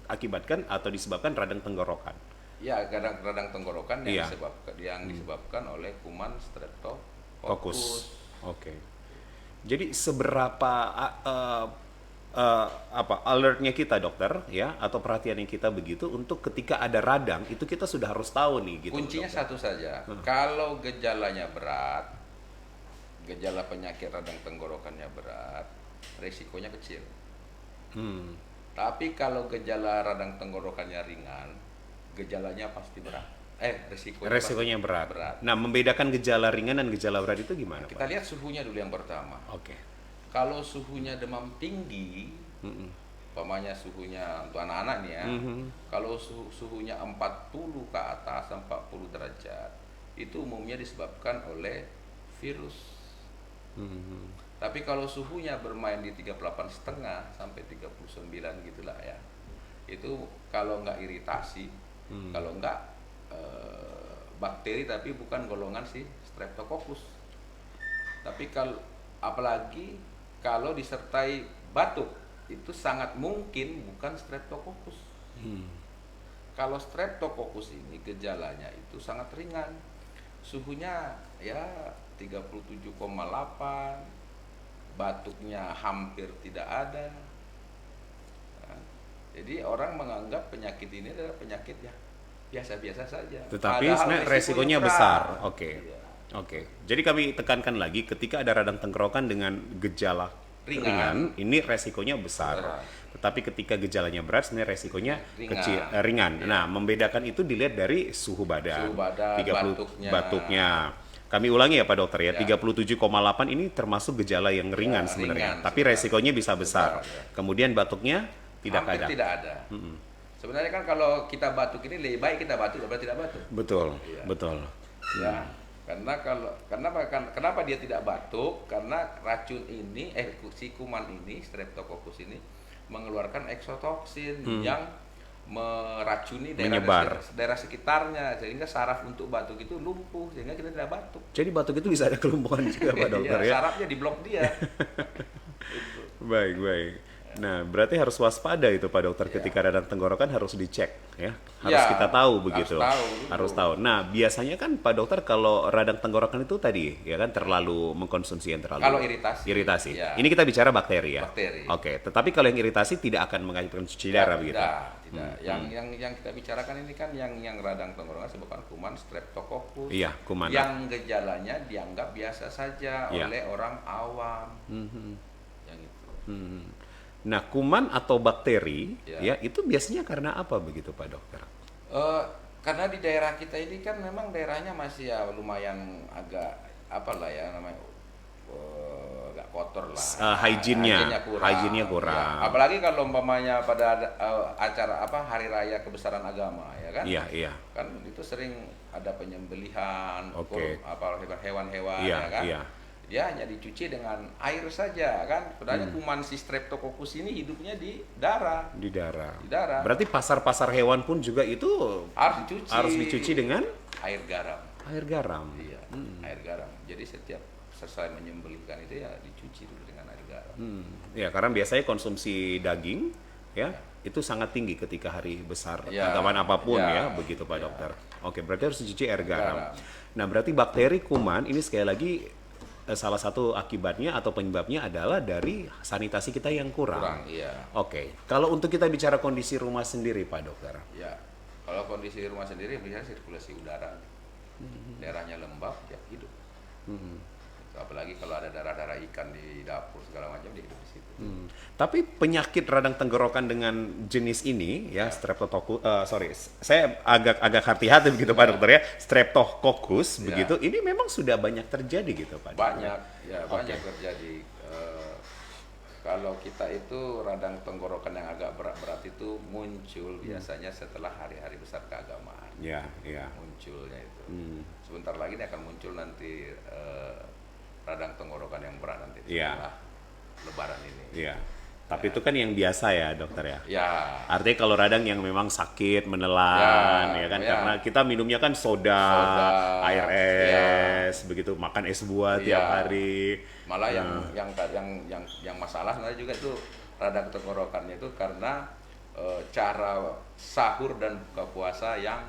akibatkan atau disebabkan radang tenggorokan. Ya, radang tenggorokan Iya. yang disebabkan oleh kuman Fokus. Streptococcus. Oke. Jadi seberapa alertnya kita dokter ya atau perhatiannya kita begitu untuk ketika ada radang itu kita sudah harus tahu nih gitu. Kuncinya dokter. satu saja. Kalau gejalanya berat, gejala penyakit radang tenggorokannya berat, risikonya kecil. Tapi kalau gejala radang tenggorokannya ringan, gejalanya pasti berat. Resikonya pasti berat. Nah, membedakan gejala ringan dan gejala berat itu gimana, Kita Pak? lihat suhunya dulu yang pertama. Oke. Kalau suhunya demam tinggi, umpamanya suhunya untuk anak-anak nih ya, kalau suhunya 40 ke atas, 40 derajat, itu umumnya disebabkan oleh virus. Tapi kalau suhunya bermain di 38,5 sampai 39 gitulah ya, itu kalau nggak iritasi, kalau nggak bakteri tapi bukan golongan si Streptococcus. Tapi apalagi kalau disertai batuk, itu sangat mungkin bukan Streptococcus. Kalau Streptococcus ini gejalanya itu sangat ringan. Suhunya ya 37,8, batuknya hampir tidak ada. Nah, jadi orang menganggap penyakit ini adalah penyakit ya biasa-biasa saja. Tetapi Padahal sebenarnya resikonya berat. besar. Oke. Iya. Oke. Jadi kami tekankan lagi ketika ada radang tenggorokan dengan gejala ringan, ini resikonya besar. Berat. Tetapi ketika gejalanya berat sebenarnya resikonya Ringan. ringan. Iya. Nah, membedakan itu dilihat dari suhu badan. Suhu badan, 30 batuknya. batuknya. Kami ulangi ya Pak Dokter ya, Ya. 37,8 ini termasuk gejala yang ringan Ya, sebenarnya. ringan Tapi sebenarnya. resikonya bisa besar. Besar, ya. Kemudian batuknya tidak Hampir ada. tidak ada. Sebenarnya kan kalau kita batuk ini lebih baik kita batuk daripada tidak batuk. Betul, Iya. betul. Ya, karena kenapa dia tidak batuk? Karena racun ini, si kuman ini, Streptococcus ini mengeluarkan eksotoksin yang meracuni daerah sekitarnya, sehingga saraf untuk batuk itu lumpuh, sehingga kita tidak batuk. Jadi batuk itu bisa ada kelumpuhan juga Pak Dokter Iya, ya. sarafnya di blok dia. Gitu. Baik, baik. Nah, berarti harus waspada itu Pak Dokter, ketika radang tenggorokan harus dicek ya. Harus Ya, kita tahu begitu. harus tahu dulu. Harus tahu. Nah, biasanya kan Pak Dokter kalau radang tenggorokan itu tadi ya kan terlalu mengkonsumsi yang terlalu. Kalau iritasi. Iritasi. Ya. Ini kita bicara bakteri ya. Bakteri. Oke, tetapi kalau yang iritasi tidak akan mengakibatkan cuci darah begitu. Tidak. Yang kita bicarakan ini kan yang radang tenggorokan sebabkan kuman Streptococcus. Iya, kuman. Yang gejalanya dianggap biasa saja Iya. oleh orang awam. Yang itu. Nah, kuman atau bakteri Ya. ya itu biasanya karena apa begitu Pak Dokter? Karena di daerah kita ini kan memang daerahnya masih ya lumayan agak apalah ya namanya agak kotor lah. Hygiene-nya kurang. Ya, apalagi kalau umpamanya pada acara hari raya kebesaran agama ya kan. Iya, iya. Kan itu sering ada penyembelihan Oke. hewan-hewan Iya, ya kan. iya. Dia hanya dicuci dengan air saja kan. Sebenarnya kuman si Streptococcus ini hidupnya di darah. Di darah. Di darah. Berarti pasar-pasar hewan pun juga itu Harus dicuci dengan air garam. air garam. Iya, air garam. Jadi setiap selesai menyembelihkan itu ya dicuci dulu dengan air garam. Ya, karena biasanya konsumsi daging ya itu sangat tinggi ketika hari besar Ya, ataupun apapun ya, ya, begitu Pak ya. Dokter. Oke, berarti harus dicuci air garam. Garam. Nah, berarti bakteri kuman ini sekali lagi salah satu akibatnya atau penyebabnya adalah dari sanitasi kita yang kurang. Iya. Oke, kalau untuk kita bicara kondisi rumah sendiri Pak Dokter. Ya. Kalau kondisi rumah sendiri biasanya sirkulasi udara. Daerahnya lembab ya hidup. Apalagi kalau ada darah-darah ikan di dapur segala macam dia hidup di situ. Tapi penyakit radang tenggorokan dengan jenis ini ya, Streptococcus, saya agak hati-hati begitu Pak Dokter ya, Streptococcus Ya. begitu, ini memang sudah banyak terjadi gitu Pak Dokter. Banyak banyak terjadi. Kalau kita itu radang tenggorokan yang agak berat-berat itu muncul biasanya setelah hari-hari besar keagamaan. Ya, ya. Munculnya itu. Sebentar lagi dia akan muncul nanti radang tenggorokan yang berat nanti Iya. setelah Lebaran ini. Iya. Tapi itu kan yang biasa ya dokter ya. Ya. Artinya kalau radang yang memang sakit, menelan ya kan, ya. karena kita minumnya kan soda, air es, begitu makan es buah tiap hari. Malah yang masalah sebenarnya juga itu radang tenggorokannya itu karena cara sahur dan buka puasa yang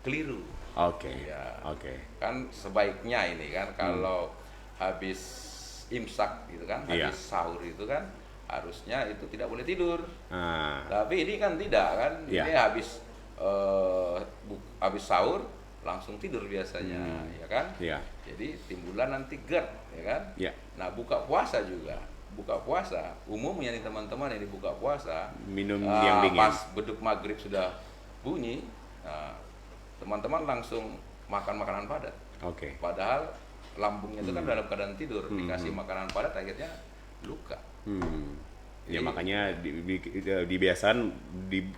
keliru. Oke. Ya. Oke. Kan sebaiknya ini kan kalau habis imsak gitu kan, Iya. habis sahur itu kan harusnya itu tidak boleh tidur. Nah, Tapi ini kan tidak kan, Iya. ini habis sahur langsung tidur biasanya, ya kan? Iya. Jadi timbulan nanti GERD, ya kan? Iya. Nah buka puasa juga, buka puasa umumnya nih teman-teman ini buka puasa Minum yang dingin. pas beduk maghrib sudah bunyi, nah, teman-teman langsung makan makanan padat. Oke. Padahal lambungnya itu kan dalam keadaan tidur, dikasih makanan padat akhirnya luka. Ya Jadi- makanya dibiasakan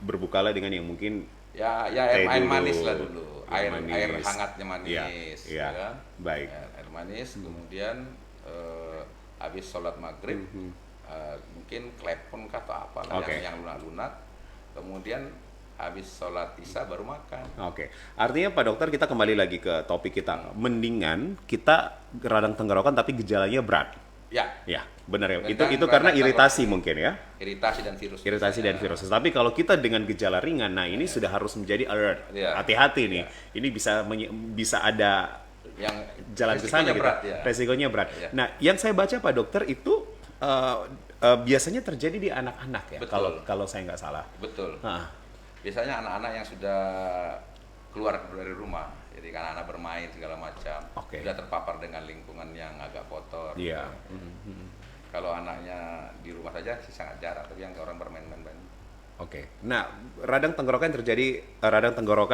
berbukalah dengan yang mungkin Ya teh air dulu. manis lah dulu, Air air manis. hangatnya manis, Iya, ya kan? baik. Air manis, kemudian habis sholat maghrib, mungkin klepon atau apa lah Oke. yang lunak-lunak, kemudian habis sholat isya baru makan. Oke, artinya Pak Dokter kita kembali lagi ke topik kita. Mendingan kita radang tenggorokan tapi gejalanya berat. Ya, Ya, benar ya. Dengan Itu karena radang iritasi tenggorokan. mungkin ya. iritasi dan virus. Iritasi dan virus. Tapi kalau kita dengan gejala ringan, nah ini sudah harus menjadi alert. Iya. Hati-hati nih. Ini bisa ada Yang jalan ke sana resikonya gitu. berat, ya. Resikonya berat. Iya. Nah, yang saya baca Pak Dokter itu biasanya terjadi di anak-anak ya. Betul. Kalau saya nggak salah. Betul. Nah, Biasanya anak-anak yang sudah keluar dari rumah, jadi kan anak bermain segala macam, Oke. sudah terpapar dengan lingkungan yang agak kotor. iya. Kalau anaknya di rumah saja sih sangat jarang, tapi yang orang bermain-main banyak. Oke. Nah, radang tenggorokan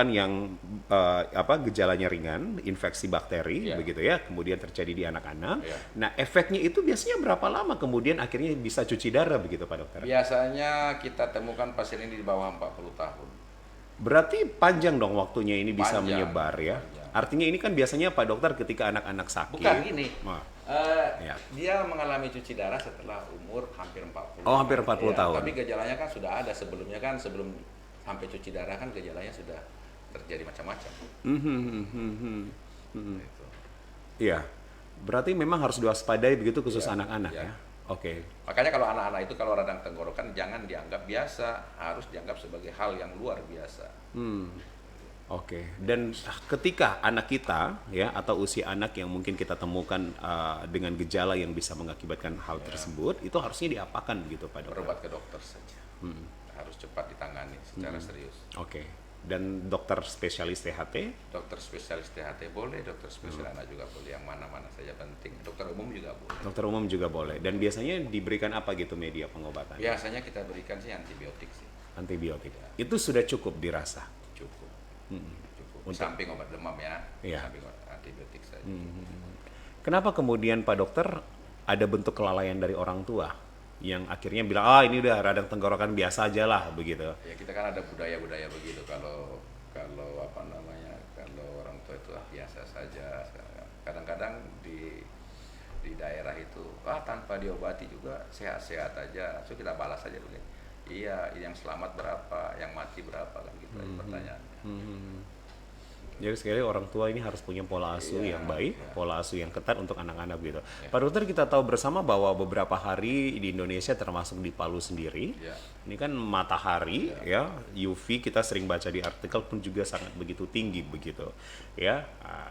yang gejalanya ringan, infeksi bakteri Iya. begitu ya, kemudian terjadi di anak-anak. Iya. Nah, efeknya itu biasanya berapa lama kemudian akhirnya bisa cuci darah begitu Pak Dokter? Biasanya kita temukan pasien ini di bawah 40 tahun. Berarti panjang dong waktunya ini bisa Panjang, menyebar ya. panjang. Artinya ini kan biasanya Pak Dokter ketika anak-anak sakit. Bukan gini, Wah. Ya. dia mengalami cuci darah setelah umur hampir 40. Oh, hampir 40 tahun. Tapi gejalanya kan sudah ada sebelumnya kan, sebelum sampai cuci darah kan gejalanya sudah terjadi macam-macam. Gitu. Iya. Berarti memang harus diwaspadai begitu khusus Iya, anak-anak iya. ya. Oke. Makanya kalau anak-anak itu kalau radang tenggorokan jangan dianggap biasa, harus dianggap sebagai hal yang luar biasa. Oke. Dan ketika anak kita ya atau usia anak yang mungkin kita temukan dengan gejala yang bisa mengakibatkan hal tersebut, itu harusnya diapakan begitu Pak Dokter? Berobat ke dokter saja. Harus cepat ditangani secara serius. Oke. Dan dokter spesialis THT? Dokter spesialis THT boleh, dokter spesialis anak juga boleh, yang mana-mana saja penting. Dokter umum juga boleh. Dokter umum juga boleh. Dan biasanya diberikan apa gitu media pengobatan? Biasanya kita berikan sih antibiotik sih. Antibiotik. Itu sudah cukup dirasa? Cukup. Cukup. Untuk- Samping obat demam ya. Iya. Samping antibiotik saja. Kenapa kemudian Pak Dokter ada bentuk kelalaian dari orang tua yang akhirnya bilang ini udah radang tenggorokan biasa aja lah begitu? Ya kita kan ada budaya-budaya begitu, kalau apa namanya, kalau orang tua itu biasa saja. Kadang-kadang di daerah itu tanpa diobati juga sehat-sehat aja, so kita balas aja begini, iya yang selamat berapa, yang mati berapa, kan gitu aja pertanyaannya. Jadi sekali orang tua ini harus punya pola asuh Iya, yang baik, iya. pola asuh yang ketat untuk anak-anak gitu. Iya. Pak Dokter, kita tahu bersama bahwa beberapa hari di Indonesia termasuk di Palu sendiri, Iya. ini kan matahari ya, UV kita sering baca di artikel pun juga sangat begitu tinggi begitu. Ya,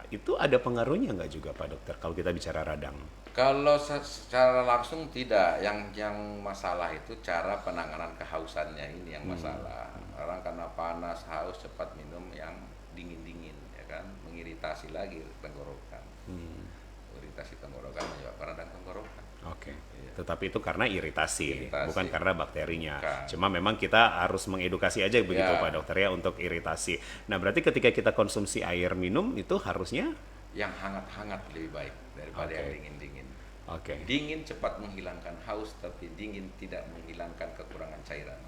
itu ada pengaruhnya nggak juga Pak Dokter kalau kita bicara radang? Kalau secara langsung tidak, yang masalah itu cara penanganan kehausannya ini yang masalah. Orang karena panas, haus, cepat minum yang dingin-dingin, ya kan, mengiritasi lagi tenggorokan. Iritasi tenggorokan menyebabkan radang tenggorokan. Oke. Iya. Tetapi itu karena iritasi, Iritasi. bukan karena bakterinya. Bukan. Cuma memang kita harus mengedukasi aja begitu Ya. Pak Dokter ya untuk iritasi. Nah, berarti ketika kita konsumsi air minum itu harusnya Yang hangat-hangat lebih baik daripada Oke. yang dingin-dingin. oke. Dingin cepat menghilangkan haus, tapi dingin tidak menghilangkan kekurangan cairan.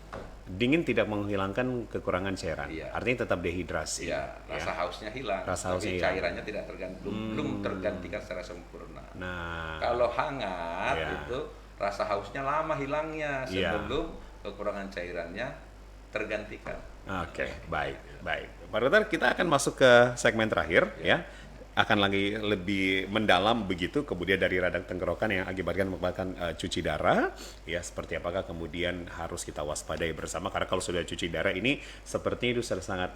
Dingin tidak menghilangkan kekurangan cairan. Iya. Artinya tetap dehidrasi. Ya, rasa hausnya hilang, Rasa hausnya tapi hilang. cairannya tidak belum tergantikan secara sempurna. Nah, Kalau hangat Iya. itu rasa hausnya lama hilangnya Iya. sebelum kekurangan cairannya tergantikan. oke, baik, baik. Pak Dokter, kita akan masuk ke segmen terakhir ya. Akan lagi lebih mendalam begitu kemudian dari radang tenggorokan yang menyebabkan cuci darah ya, seperti apakah kemudian harus kita waspadai bersama, karena kalau sudah cuci darah ini sepertinya itu sudah sangat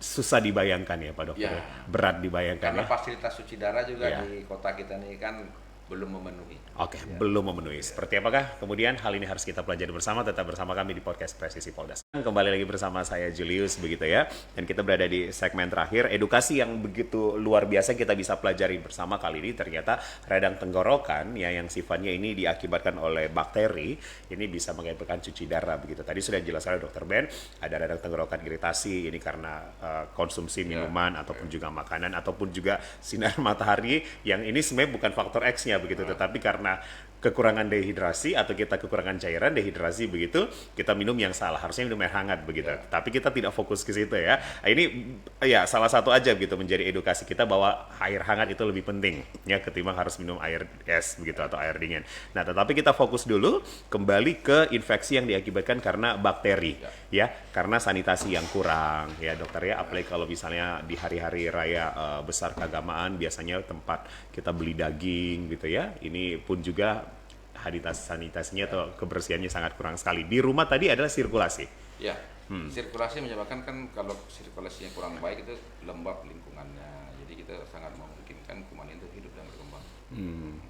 susah dibayangkan ya Pak Dokter. Ya. Berat dibayangkan Karena ya. fasilitas cuci darah juga Iya. di kota kita ini kan belum memenuhi. Oke, belum memenuhi. Seperti apakah kemudian hal ini harus kita pelajari bersama? Tetap bersama kami di podcast Presisi Polda. Kembali lagi bersama saya Julius begitu ya. Dan kita berada di segmen terakhir, edukasi yang begitu luar biasa kita bisa pelajari bersama kali ini. Ternyata radang tenggorokan ya yang sifatnya ini diakibatkan oleh bakteri, ini bisa mengakibatkan cuci darah begitu. Tadi sudah dijelaskan oleh Dr. Ben, ada radang tenggorokan iritasi ini karena konsumsi minuman ataupun juga makanan ataupun juga sinar matahari yang ini sebenarnya bukan faktor X-nya begitu, tetapi karena kekurangan dehidrasi atau kita kekurangan cairan, dehidrasi begitu, kita minum yang salah, harusnya minum air hangat begitu. Tapi kita tidak fokus ke situ ya. Nah, ini ya salah satu aja begitu menjadi edukasi kita bahwa air hangat itu lebih penting ya ketimbang harus minum air es begitu atau air dingin. Nah, tetapi kita fokus dulu kembali ke infeksi yang diakibatkan karena bakteri ya, karena sanitasi yang kurang ya dokter ya, apalagi kalau misalnya di hari-hari raya besar keagamaan biasanya tempat kita beli daging gitu ya, ini pun juga sanitasinya atau kebersihannya sangat kurang sekali. Di rumah tadi adalah sirkulasi. Ya, sirkulasi menyebabkan kan kalau sirkulasinya kurang baik itu lembab lingkungannya. Jadi kita sangat memungkinkan kuman itu hidup dan berkembang.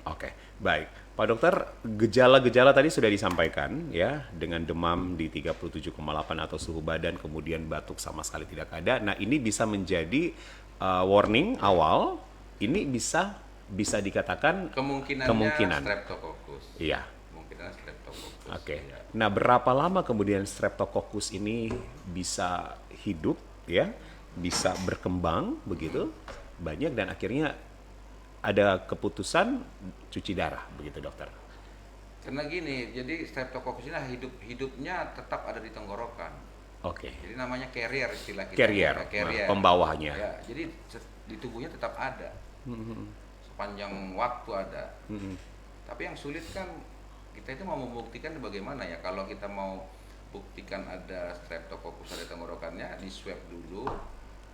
Oke, baik. Pak Dokter, gejala-gejala tadi sudah disampaikan ya, dengan demam di 37,8 atau suhu badan, kemudian batuk sama sekali tidak ada. Nah, ini bisa menjadi warning awal. Ini bisa dikatakan Kemungkinan Streptococcus. Iya. Kemungkinan Streptococcus. Oke. Ya. Nah, berapa lama kemudian Streptococcus ini bisa hidup ya, bisa berkembang begitu banyak dan akhirnya ada keputusan cuci darah begitu dokter? Karena gini, jadi Streptococcus ini hidupnya tetap ada di tenggorokan. Oke. Jadi namanya carrier istilah kita. Carrier, Carrier. pembawanya. Ya, jadi di tubuhnya tetap ada. Sepanjang waktu ada. Tapi yang sulit kan kita itu mau membuktikan bagaimana ya, kalau kita mau buktikan ada Streptococcus ada tenggorokannya, di swab dulu,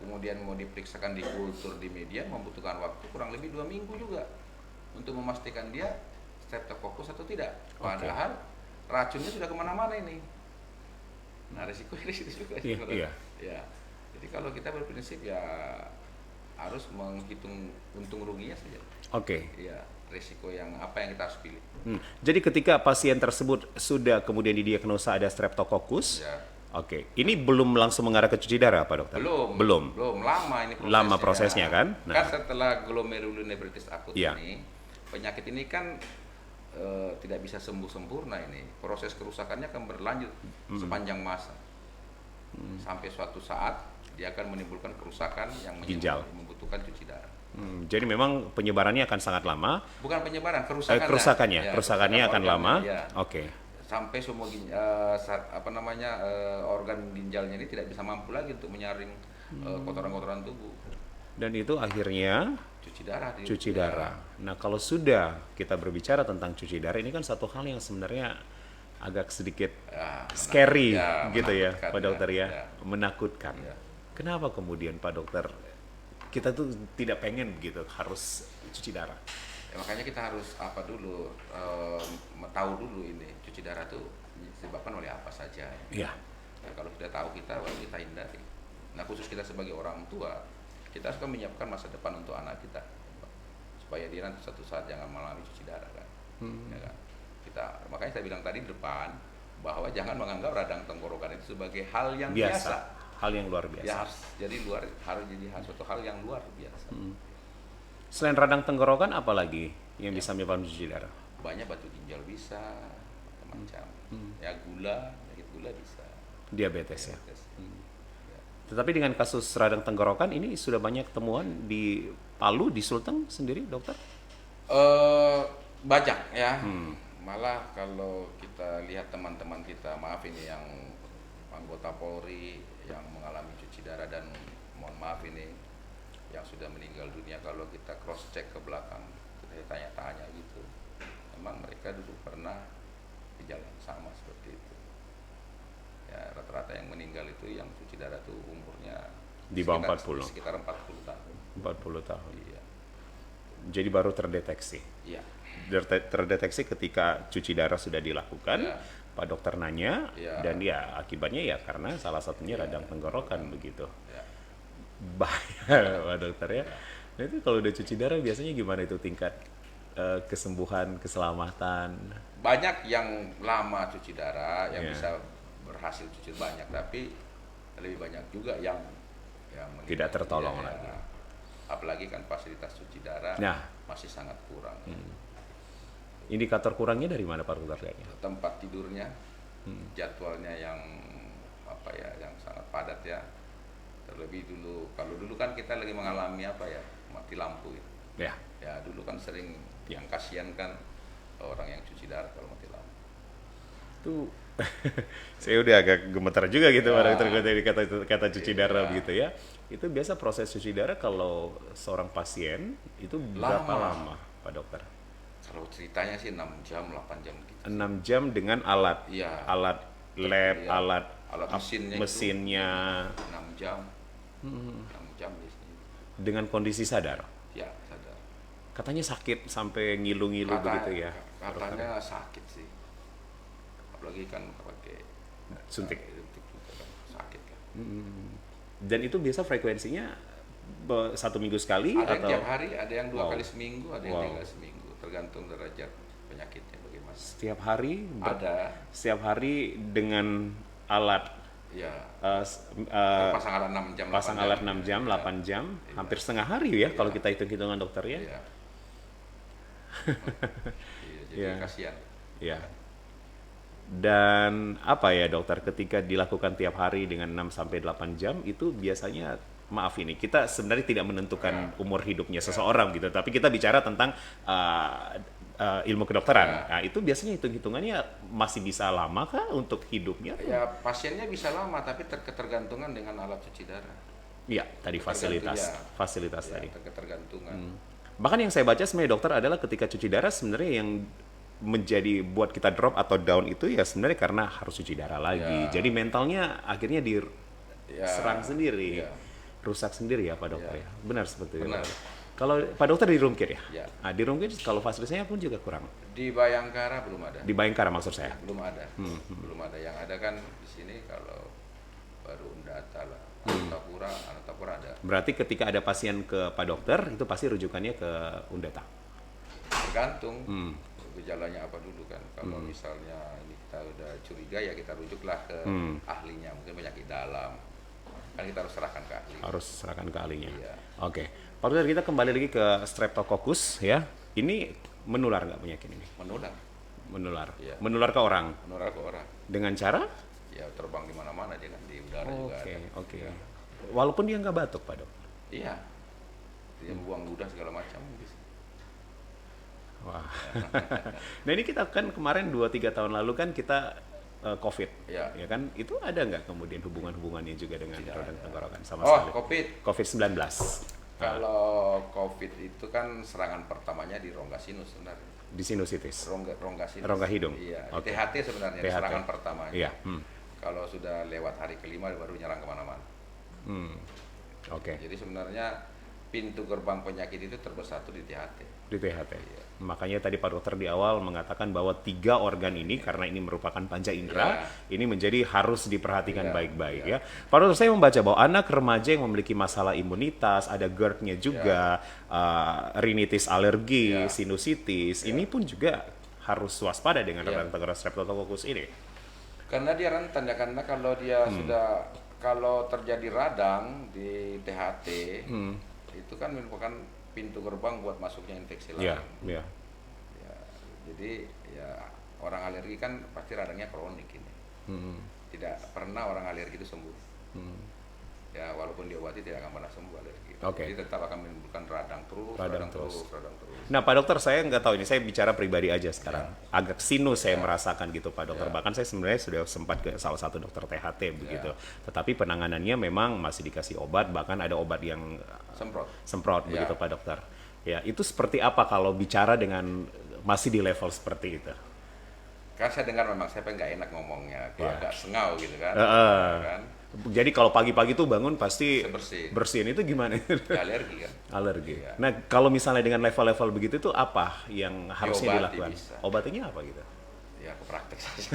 kemudian mau diperiksakan di kultur di media, membutuhkan waktu kurang lebih 2 minggu juga untuk memastikan dia streptococcus atau tidak. Padahal racunnya sudah kemana-mana ini. Nah risiko juga sebenarnya. Ya. Jadi kalau kita berprinsip ya harus menghitung untung ruginya saja. Ya, risiko yang apa yang kita harus pilih. Jadi ketika pasien tersebut sudah kemudian didiagnosa ada streptococcus, ini belum langsung mengarah ke cuci darah, Pak Dokter? Belum. Lama ini prosesnya. Lama prosesnya kan? Kan setelah glomerulonefritis akut ini, penyakit ini kan tidak bisa sembuh sempurna ini. Proses kerusakannya akan berlanjut sepanjang masa. Sampai suatu saat dia akan menimbulkan kerusakan yang membutuhkan cuci darah. Jadi memang penyebarannya akan sangat lama. Bukan penyebaran, kerusakannya akan lama. Sampai semua organ ginjalnya ini tidak bisa mampu lagi untuk menyaring kotoran-kotoran tubuh. Dan itu akhirnya cuci darah. Nah, kalau sudah kita berbicara tentang cuci darah, ini kan satu hal yang sebenarnya agak sedikit scary gitu ya, Pak Dokter ya. Menakutkan. Kenapa kemudian Pak Dokter kita tuh tidak pengen begitu harus cuci darah? Makanya kita harus tahu dulu ini cuci darah itu disebabkan oleh apa saja. Nah, kalau sudah tahu kita hindari. Nah khusus kita sebagai orang tua, kita harus menyiapkan masa depan untuk anak kita supaya dia nanti suatu saat jangan mengalami cuci darah kan. Ya kan? Makanya saya bilang tadi di depan bahwa jangan menganggap radang tenggorokan itu sebagai hal yang biasa. Hal yang luar biasa. Harus jadi suatu hal yang luar biasa. Selain radang tenggorokan, apa lagi yang bisa menyebabkan cuci darah? Banyak, batu ginjal bisa, macam-macam. Ya penyakit gula bisa. Diabetes. Ya. Tetapi dengan kasus radang tenggorokan ini sudah banyak temuan di Palu, di Sulteng sendiri, Dokter? Banyak ya. Malah kalau kita lihat teman-teman kita, maaf ini yang anggota Polri yang mengalami cuci darah dan mohon maaf ini yang sudah meninggal dunia, kalau kita cross check ke belakang, kita tanya-tanya gitu, memang mereka dulu pernah gejala yang sama seperti itu. Ya rata-rata yang meninggal itu yang cuci darah itu umurnya di bawah 40. Sekitar 40 tahun. 40 tahun. Iya. Jadi baru terdeteksi. Iya. Terdeteksi ketika cuci darah sudah dilakukan. Pak Dokter nanya dan akibatnya ya karena salah satunya radang tenggorokan begitu. Bahaya, Pak Dokter ya. Nah itu kalau udah cuci darah biasanya gimana itu tingkat kesembuhan, keselamatan? Banyak yang lama cuci darah yang bisa berhasil cuci banyak, tapi lebih banyak juga yang tidak tertolong lagi. Apalagi kan fasilitas cuci darah masih sangat kurang. Indikator kurangnya dari mana Pak Dokter? Tempat tidurnya, jadwalnya yang yang sangat padat ya. Terlebih kalau dulu kan kita lagi mengalami mati lampu gitu. Ya dulu kan sering yang kasihan kan orang yang cuci darah kalau mati lampu. Itu saya udah agak gemetar juga gitu Pak Dokter dari kata cuci darah begitu ya. Itu biasa proses cuci darah kalau seorang pasien itu berapa lama Pak Dokter? Kalau ceritanya sih 6 jam, 8 jam gitu. 6 jam dengan alat? Alat lab, alat mesinnya 6 jam. 6 jam di sini. Dengan kondisi sadar? Ya, sadar. Katanya sakit sampai ngilu-ngilu begitu ya? Katanya sakit sih. Apalagi kan pakai suntik juga kan sakit kan. Dan itu biasa frekuensinya 1 minggu sekali? Ada atau yang tiap hari, ada yang 2 kali seminggu, ada yang 3 kali seminggu. Tergantung derajat penyakitnya bagaimana. Setiap hari? Ada. Setiap hari dengan alat? Pasang alat 6 jam, pasang alat 6 jam, 8 jam, hampir setengah hari ya kalau kita hitung-hitungan dokter ya. Jadi kasihan. Dan apa ya dokter, ketika dilakukan tiap hari dengan 6-8 jam itu biasanya, maaf ini kita sebenarnya tidak menentukan umur hidupnya seseorang gitu, tapi kita bicara tentang ilmu kedokteran. Nah, itu biasanya hitung-hitungannya masih bisa lama kah untuk hidupnya? Ya, pasiennya bisa lama, tapi ketergantungan dengan alat cuci darah. Iya, tadi fasilitas tadi. Ketergantungan. Bahkan yang saya baca sebenarnya dokter adalah ketika cuci darah sebenarnya yang menjadi buat kita drop atau down itu ya sebenarnya karena harus cuci darah lagi. Jadi mentalnya akhirnya diserang sendiri, rusak sendiri ya Pak Dokter ya. Benar seperti itu. Benar. Kalau Pak Dokter di Rumkir ya? Ya. Nah, di Rumkir kalau fasilitasnya pun juga kurang. Di Bayangkara belum ada. Di Bayangkara maksud saya. Belum ada. Belum ada. Yang ada kan di sini kalau baru Undata lah. Anantapura ada. Berarti ketika ada pasien ke Pak Dokter, itu pasti rujukannya ke Undata? Tergantung gejalanya apa dulu kan. Kalau misalnya ini kita udah curiga ya kita rujuklah ke ahlinya. Mungkin penyakit dalam. Kan kita harus serahkan ke ahli. Harus serahkan ke ahlinya. Iya. Oke. Pak Dokter, kita kembali lagi ke Streptococcus ya. Ini menular nggak penyakit ini? Menular. Menular. Iya. Menular ke orang. Menular ke orang. Dengan cara? Ya terbang di mana-mana dia kan di udara juga ada. Oke. Ya. Walaupun dia nggak batuk, Pak Dok. Iya. Dia buang ludah segala macam bisa. Wah. Nah ini kita kan kemarin 2-3 tahun lalu kan kita COVID, Ya. ya kan? Itu ada nggak kemudian hubungannya juga dengan Tidak radang ada. tenggorokan sama Oh, sekali? COVID. COVID-19. Kalau COVID itu kan serangan pertamanya di rongga sinus sebenarnya. Di sinusitis. Rongga sinus. Rongga hidung. Iya. Oke. THT sebenarnya THT. serangan pertamanya. Iya. Kalau sudah lewat hari kelima baru nyerang kemana-mana. Oke. Jadi sebenarnya pintu gerbang penyakit itu terbesar itu di THT. Di THT. Iya. Makanya tadi Pak Dokter di awal mengatakan bahwa 3 organ ini karena ini merupakan panca indera, ini menjadi harus diperhatikan Iya, baik-baik iya. ya. Pak Dokter, saya membaca bahwa anak remaja yang memiliki masalah imunitas, ada GERD-nya juga, rinitis alergi, Iya. sinusitis, ini pun juga harus waspada dengan Iya. radang tenggorokan Streptococcus ini. Karena dia rentan ya, karena kalau dia kalau terjadi radang di THT itu kan merupakan pintu gerbang buat masuknya infeksi lain. Iya, iya. Ya, jadi ya orang alergi kan pasti radangnya kronik ini. Tidak pernah orang alergi itu sembuh. Ya walaupun diobati tidak akan pernah sembuh alergi. Oke. Jadi tetap akan menimbulkan radang terus. Radang terus. Nah, Nah Pak Dokter, saya nggak tahu ini, saya bicara pribadi aja sekarang. Agak sinus saya merasakan gitu Pak Dokter. Bahkan saya sebenarnya sudah sempat ke salah satu dokter THT begitu. Tetapi penanganannya memang masih dikasih obat, bahkan ada obat yang semprot begitu Pak Dokter. Ya, itu seperti apa kalau bicara dengan masih di level seperti itu? kan saya dengar memang saya nggak enak ngomongnya, agak sengau gitu kan. Kan? Jadi kalau pagi-pagi tuh bangun pasti Bersin. bersihin, itu gimana? Alergi kan. Alergi. Iya. Nah, kalau misalnya dengan level-level begitu tuh apa yang harusnya Diobati dilakukan? bisa. Obatnya apa gitu? Ya aku praktek saja.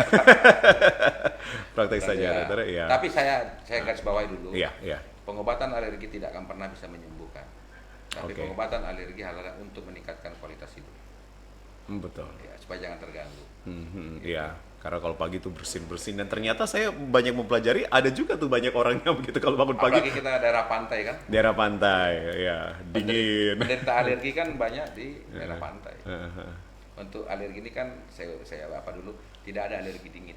Praktek saja, Ya. dokter. Ya. Tapi saya garis bawahi dulu. Iya, iya. Pengobatan alergi tidak akan pernah bisa menyembuhkan. Tapi Oke. pengobatan alergi adalah untuk meningkatkan kualitas hidup. Betul. Ya, supaya jangan terganggu. Iya. Karena kalau pagi tuh bersin-bersin, dan ternyata saya banyak mempelajari ada juga tuh banyak orang yang begitu kalau bangun pagi. Apalagi kita daerah pantai kan. Daerah pantai, ya dingin. Penderita alergi kan banyak di daerah pantai. Untuk alergi ini kan saya apa dulu tidak ada alergi dingin.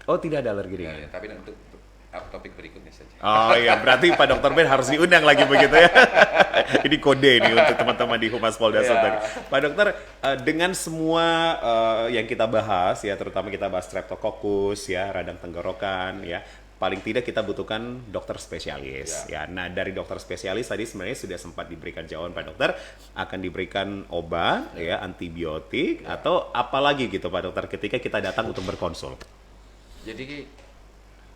Oh, tidak ada alergi Ya, dingin. tapi untuk topik berikutnya saja. Oh iya, berarti Pak Dr. Ben harus diundang lagi begitu ya. Ini kode nih untuk teman-teman di Humas Polda Sulteng. Pak Dokter, dengan semua yang kita bahas ya, terutama kita bahas Streptococcus ya, radang tenggorokan ya, paling tidak kita butuhkan dokter spesialis ya. Nah, dari dokter spesialis tadi sebenarnya sudah sempat diberikan jawaban Pak Dokter, akan diberikan obat ya, antibiotik atau apalagi gitu Pak Dokter ketika kita datang untuk berkonsul. Jadi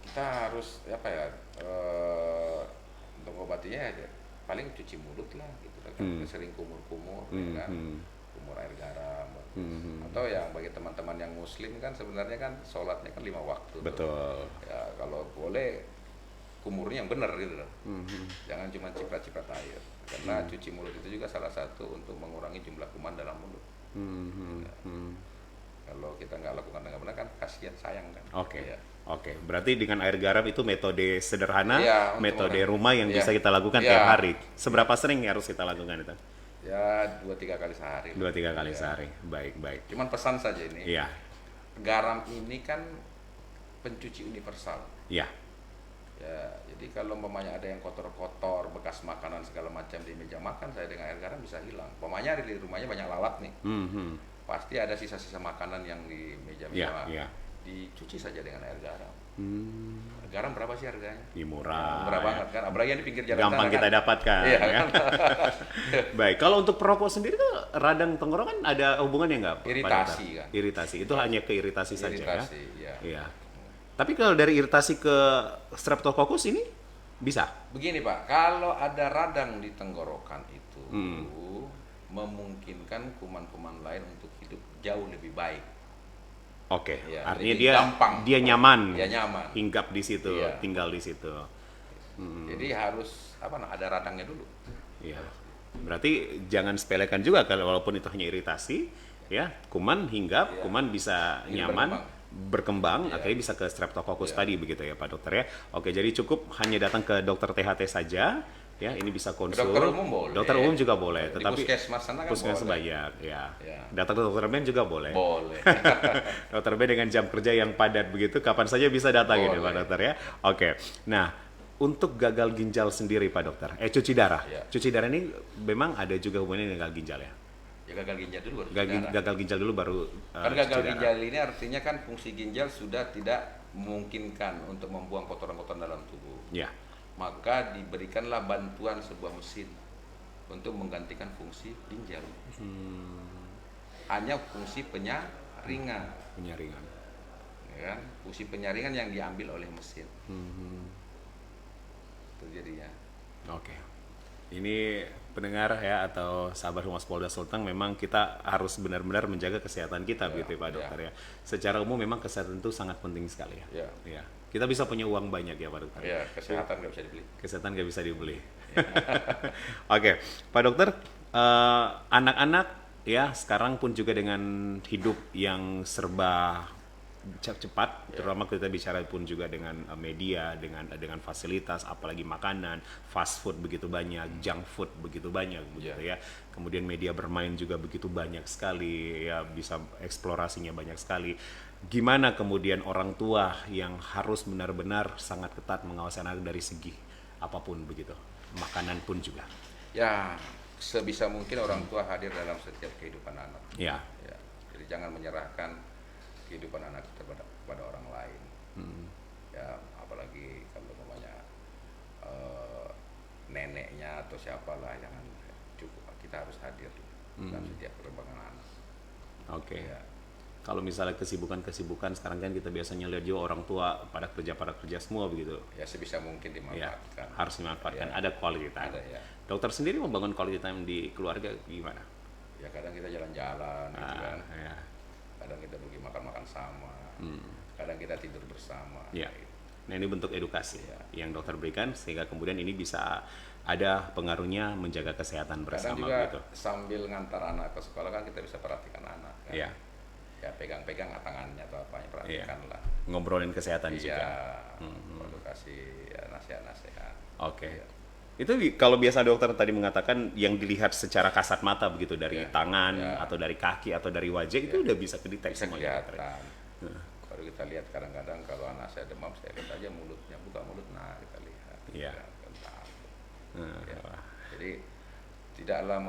kita harus apa ya, untuk obatinya ya, paling cuci mulut lah gitu kan. Kita sering kumur-kumur ya kan, kumur air garam. Atau yang bagi teman-teman yang muslim kan sebenarnya kan sholatnya kan 5 waktu. Betul. Tuh. Ya kalau boleh kumurnya yang benar gitu loh. Jangan cuma ciprat-ciprat air. Karena cuci mulut itu juga salah satu untuk mengurangi jumlah kuman dalam mulut. Kalau kita nggak lakukan dengan benar kan kasihan, sayang kan. Oke. Ya. Oke, berarti dengan air garam itu metode sederhana, Iya, metode rumah yang bisa kita lakukan Iya. tiap hari. Seberapa sering harus kita lakukan itu? Ya 2-3 kali sehari. 2-3 kali Ya. sehari. Baik, baik. Cuman pesan saja ini. Iya. Garam ini kan pencuci universal. Iya. Ya, jadi kalau umpamanya ada yang kotor-kotor, bekas makanan segala macam di meja makan, saya dengan air garam bisa hilang. Umpamanya di rumahnya banyak lalat nih. Pasti ada sisa-sisa makanan yang di meja Iya, makan. iya. Dicuci saja dengan air garam. Garam berapa sih harganya? Murah. Murah ya. banget kan, apalagi yang di pinggir jalan Gampang sana kita kan. dapatkan. Iya, Ya. kan? Baik, kalau untuk perokok sendiri tuh radang tenggorokan ada hubungannya nggak? Pak Iritasi Dokter? kan. Iritasi, itu hanya ke iritasi saja ya? Iritasi, ya. Iya. Tapi kalau dari iritasi ke Streptococcus ini bisa? Begini Pak, kalau ada radang di tenggorokan itu memungkinkan kuman-kuman lain untuk hidup jauh lebih baik. Oke, Ya, artinya lebih dia gampang. dia nyaman, Dia nyaman. hinggap di situ, Iya. tinggal di situ. Jadi harus ada radangnya dulu. Iya. Berarti jangan sepelekan juga kalau walaupun itu hanya iritasi, ya, kuman hinggap, Iya. kuman bisa Ini nyaman, berkembang, Iya. akhirnya bisa ke streptococcus Iya. tadi begitu ya Pak Dokter ya. Oke, jadi cukup hanya datang ke dokter THT saja, ya, ini bisa konsul. Dokter umum boleh. Dokter umum juga boleh, Di tetapi puskesmas sana kan puskesmas boleh. banyak, ya. Ya. Datang ke dokter Ben juga boleh. Boleh. Dokter B dengan jam kerja yang padat begitu, kapan saja bisa datang ini Pak Boleh. Dokter ya. Oke, nah untuk gagal ginjal sendiri Pak Dokter, cuci darah. Ya. Cuci darah ini memang ada juga hubungannya dengan gagal ginjal ya. Ya gagal ginjal dulu baru Gagal, darah. gagal ginjal dulu baru Kan cuci gagal darah. ginjal ini artinya kan fungsi ginjal sudah tidak memungkinkan untuk membuang kotoran-kotoran dalam tubuh. Ya, Maka diberikanlah bantuan sebuah mesin untuk menggantikan fungsi ginjal. Hanya fungsi penyaringan, penyaringan. ya kan? Fungsi penyaringan yang diambil oleh mesin. Itu jadinya. Oke. Ini pendengar ya atau sahabat Humas Polda Sulteng, memang kita harus benar-benar menjaga kesehatan kita begitu ya Pak Dokter ya. Secara umum memang kesehatan itu sangat penting sekali ya. Ya. Ya. Kita bisa punya uang banyak ya Pak Dokter. Ya, kesehatan nggak bisa dibeli. Kesehatan nggak bisa dibeli. Oke, Pak Dokter, anak-anak ya sekarang pun juga dengan hidup yang serba cepat, terutama kita bicara pun juga dengan media, dengan fasilitas, apalagi makanan, fast food begitu banyak, junk food begitu banyak, begitu ya. Kemudian media bermain juga begitu banyak sekali, ya bisa eksplorasinya banyak sekali. Gimana kemudian orang tua yang harus benar-benar sangat ketat mengawasi anak dari segi apapun begitu, makanan pun juga. Ya, sebisa mungkin orang tua hadir dalam setiap kehidupan anak. Ya, Ya, jadi jangan menyerahkan kehidupan anak kita pada orang lain. Ya, apalagi kalau namanya neneknya atau siapalah, jangan, cukup kita harus hadir dalam setiap perkembangan anak. oke. Ya. Kalau misalnya kesibukan sekarang kan kita biasanya lihat juga orang tua pada kerja semua begitu. Ya, sebisa mungkin Ya, dimanfaatkan. harus dimanfaatkan. Ya. Ada quality time. Ada, ya. Dokter sendiri membangun quality time di keluarga gimana? Ya, kadang kita jalan-jalan gitu kan. Ya. Kadang kita pergi makan-makan sama. Kadang kita tidur bersama. Ya. Gitu. Nah, ini bentuk edukasi Ya. yang dokter berikan sehingga kemudian ini bisa ada pengaruhnya menjaga kesehatan Kadang bersama juga gitu. sambil ngantar anak ke sekolah kan kita bisa perhatikan anak kan. Iya. Ya, pegang-pegang tangannya atau apanya, perhatikan lah. Ngobrolin kesehatan Iya, juga. perlu kasih ya, nasihat-nasihat. Oke. Iya. Itu kalau biasa dokter tadi mengatakan yang dilihat secara kasat mata begitu dari Ya. tangan Ya. atau dari kaki atau dari wajah itu udah bisa kedeteksi Bisa semuanya dokter. kelihatan. Kalau kita lihat kadang-kadang kalau anak saya demam, saya lihat aja mulutnya, buka mulut, nah kita lihat. Iya. Ya, kan tahu. Nah, Ya. Jadi tidaklah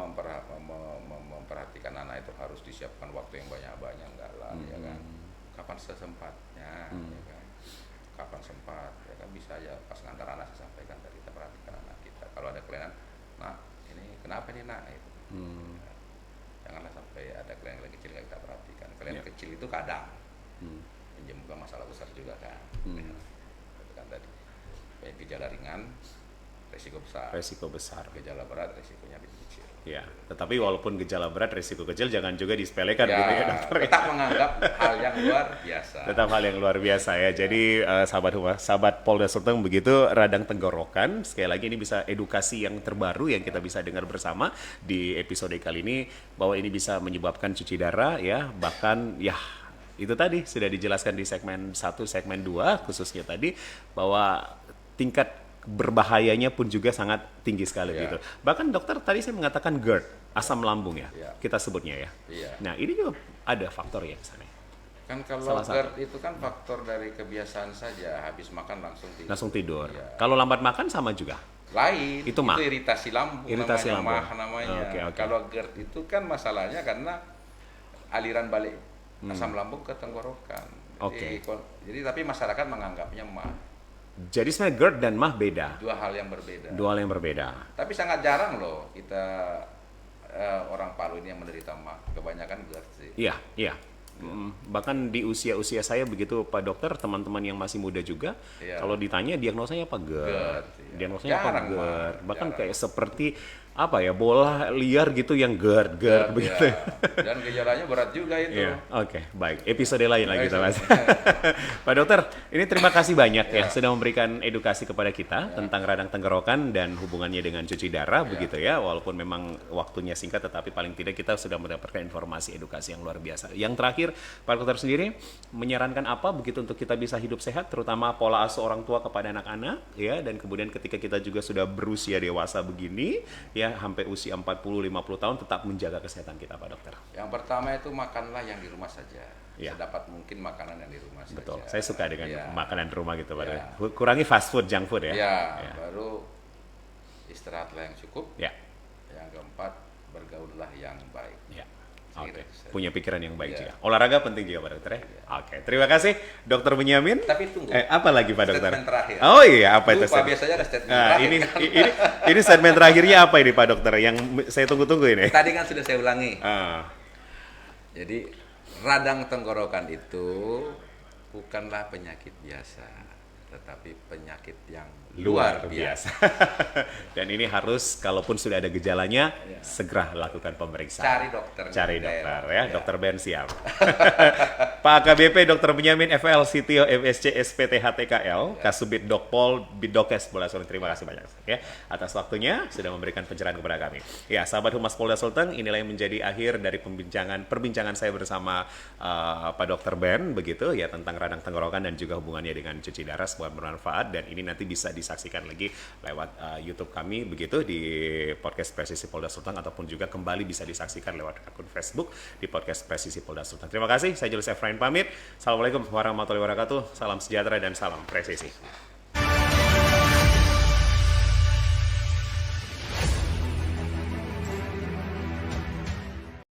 memperhatikan anak itu harus disiapkan waktu yang banyak-banyak, enggak lah, ya kan. Kapan sesempatnya, ya kan. Kapan sempat, ya kan, bisa aja pas ngantar anak saya sampaikan tadi, kita perhatikan anak kita. Kalau ada kelainan, nah ini kenapa nih nak? Gitu. Ya. Janganlah sampai ada kelainan kecil nggak kita perhatikan. Kelainan Ya. kecil itu kadang bukan masalah besar juga kan. Ya. Itu kan tadi gejala ringan, resiko besar. Resiko besar. Gejala berat, resikonya lebih kecil. Ya, tetapi walaupun gejala berat, resiko kecil jangan juga disepelekan gitu ya dokter. Tetap menganggap hal yang luar biasa. Tetap hal yang luar biasa ya. Jadi sahabat Polda Sulteng begitu radang tenggorokan. Sekali lagi ini bisa edukasi yang terbaru yang kita bisa dengar bersama di episode kali ini, bahwa ini bisa menyebabkan cuci darah ya, bahkan ya itu tadi sudah dijelaskan di segmen 1, segmen 2 khususnya tadi, bahwa tingkat berbahayanya pun juga sangat tinggi sekali Iya. gitu. Bahkan dokter tadi saya mengatakan GERD, asam lambung ya, Iya. kita sebutnya ya. Iya. Nah ini juga ada faktor ya kesana. Kan kalau Salah satu. GERD itu kan faktor dari kebiasaan saja, habis makan langsung tidur. Langsung tidur. Iya. Kalau lambat makan sama juga. Lain, Itu mah. iritasi lambung, Iritasi namanya, lambung. mah namanya. Oke, oke. Kalau GERD itu kan masalahnya karena aliran balik asam lambung ke tenggorokan. Oke. Jadi tapi masyarakat menganggapnya mah. Jadi sebenarnya GERD dan MAH beda. Dua hal yang berbeda. Dua hal yang berbeda. Tapi sangat jarang loh kita orang Palu ini yang menderita mah. Kebanyakan GERD sih. Iya, iya. Bahkan di usia-usia saya begitu Pak Dokter, teman-teman yang masih muda juga, Iya. kalau ditanya diagnosanya apa GERD, GERD, iya. diagnosanya apa Jarang, GERD, Mas. bahkan Jarang. kayak seperti apa ya, bola liar gitu yang GERD begitu. Ya. Dan gejalanya berat juga itu. Iya, oke, baik. Episode lain lagi kita bahas. Pak Dokter, ini terima kasih banyak ya sudah memberikan edukasi kepada kita tentang radang tenggorokan dan hubungannya dengan cuci darah begitu ya. Walaupun memang waktunya singkat, tetapi paling tidak kita sudah mendapatkan informasi edukasi yang luar biasa. Yang terakhir, Pak Dokter sendiri menyarankan apa begitu untuk kita bisa hidup sehat, terutama pola asuh orang tua kepada anak-anak ya, dan kemudian ketika kita juga sudah berusia dewasa begini ya, sampai usia 40-50 tahun tetap menjaga kesehatan kita, Pak Dokter. Yang pertama itu makanlah yang di rumah saja. Ya. Sedapat mungkin makanan yang di rumah Betul, saja. saya suka dengan makanan rumah gitu, Pak. Ya. Kurangi fast food, junk food ya. Ya, baru istirahatlah yang cukup. Ya. Yang keempat, bergaullah yang baik. Ya. Saya Oke, kira itu. punya pikiran yang baik Ya. juga. Olahraga penting juga, Pak Dokter ya. Oke, terima kasih Dokter Benyamin. Tapi tunggu. Apa lagi, Pak Dokter? Statement terakhir. Oh iya, apa itu? Lupa, biasanya ada statement Nah, terakhir. ini statement terakhirnya apa ini, Pak Dokter? Yang saya tunggu-tunggu ini. Tadi kan sudah saya ulangi. Ah, Jadi radang tenggorokan itu bukanlah penyakit biasa, tetapi penyakit yang luar biasa. Dan ini harus, kalaupun sudah ada gejalanya, segera lakukan pemeriksaan. Cari dokter. Cari di dokter daerah. ya, Dokter Ben siap. Pak AKBP Dokter Benyamin FL CTO MSc SPT HTKL, Kasubit Dokpol Bidokes Polda Sulteng. Terima kasih banyak ya atas waktunya sudah memberikan pencerahan kepada kami. Ya, sahabat Humas Polda Sulteng, inilah yang menjadi akhir dari perbincangan saya bersama Pak Dokter Ben begitu ya, tentang radang tenggorokan dan juga hubungannya dengan cuci darah. Semoga bermanfaat, dan ini nanti bisa disaksikan lagi lewat YouTube kami begitu di podcast Presisi Polda Sulteng, ataupun juga kembali bisa disaksikan lewat akun Facebook di podcast Presisi Polda Sulteng. Terima kasih, saya Julius Efrain pamit. Assalamualaikum warahmatullahi wabarakatuh. Salam sejahtera dan salam presisi.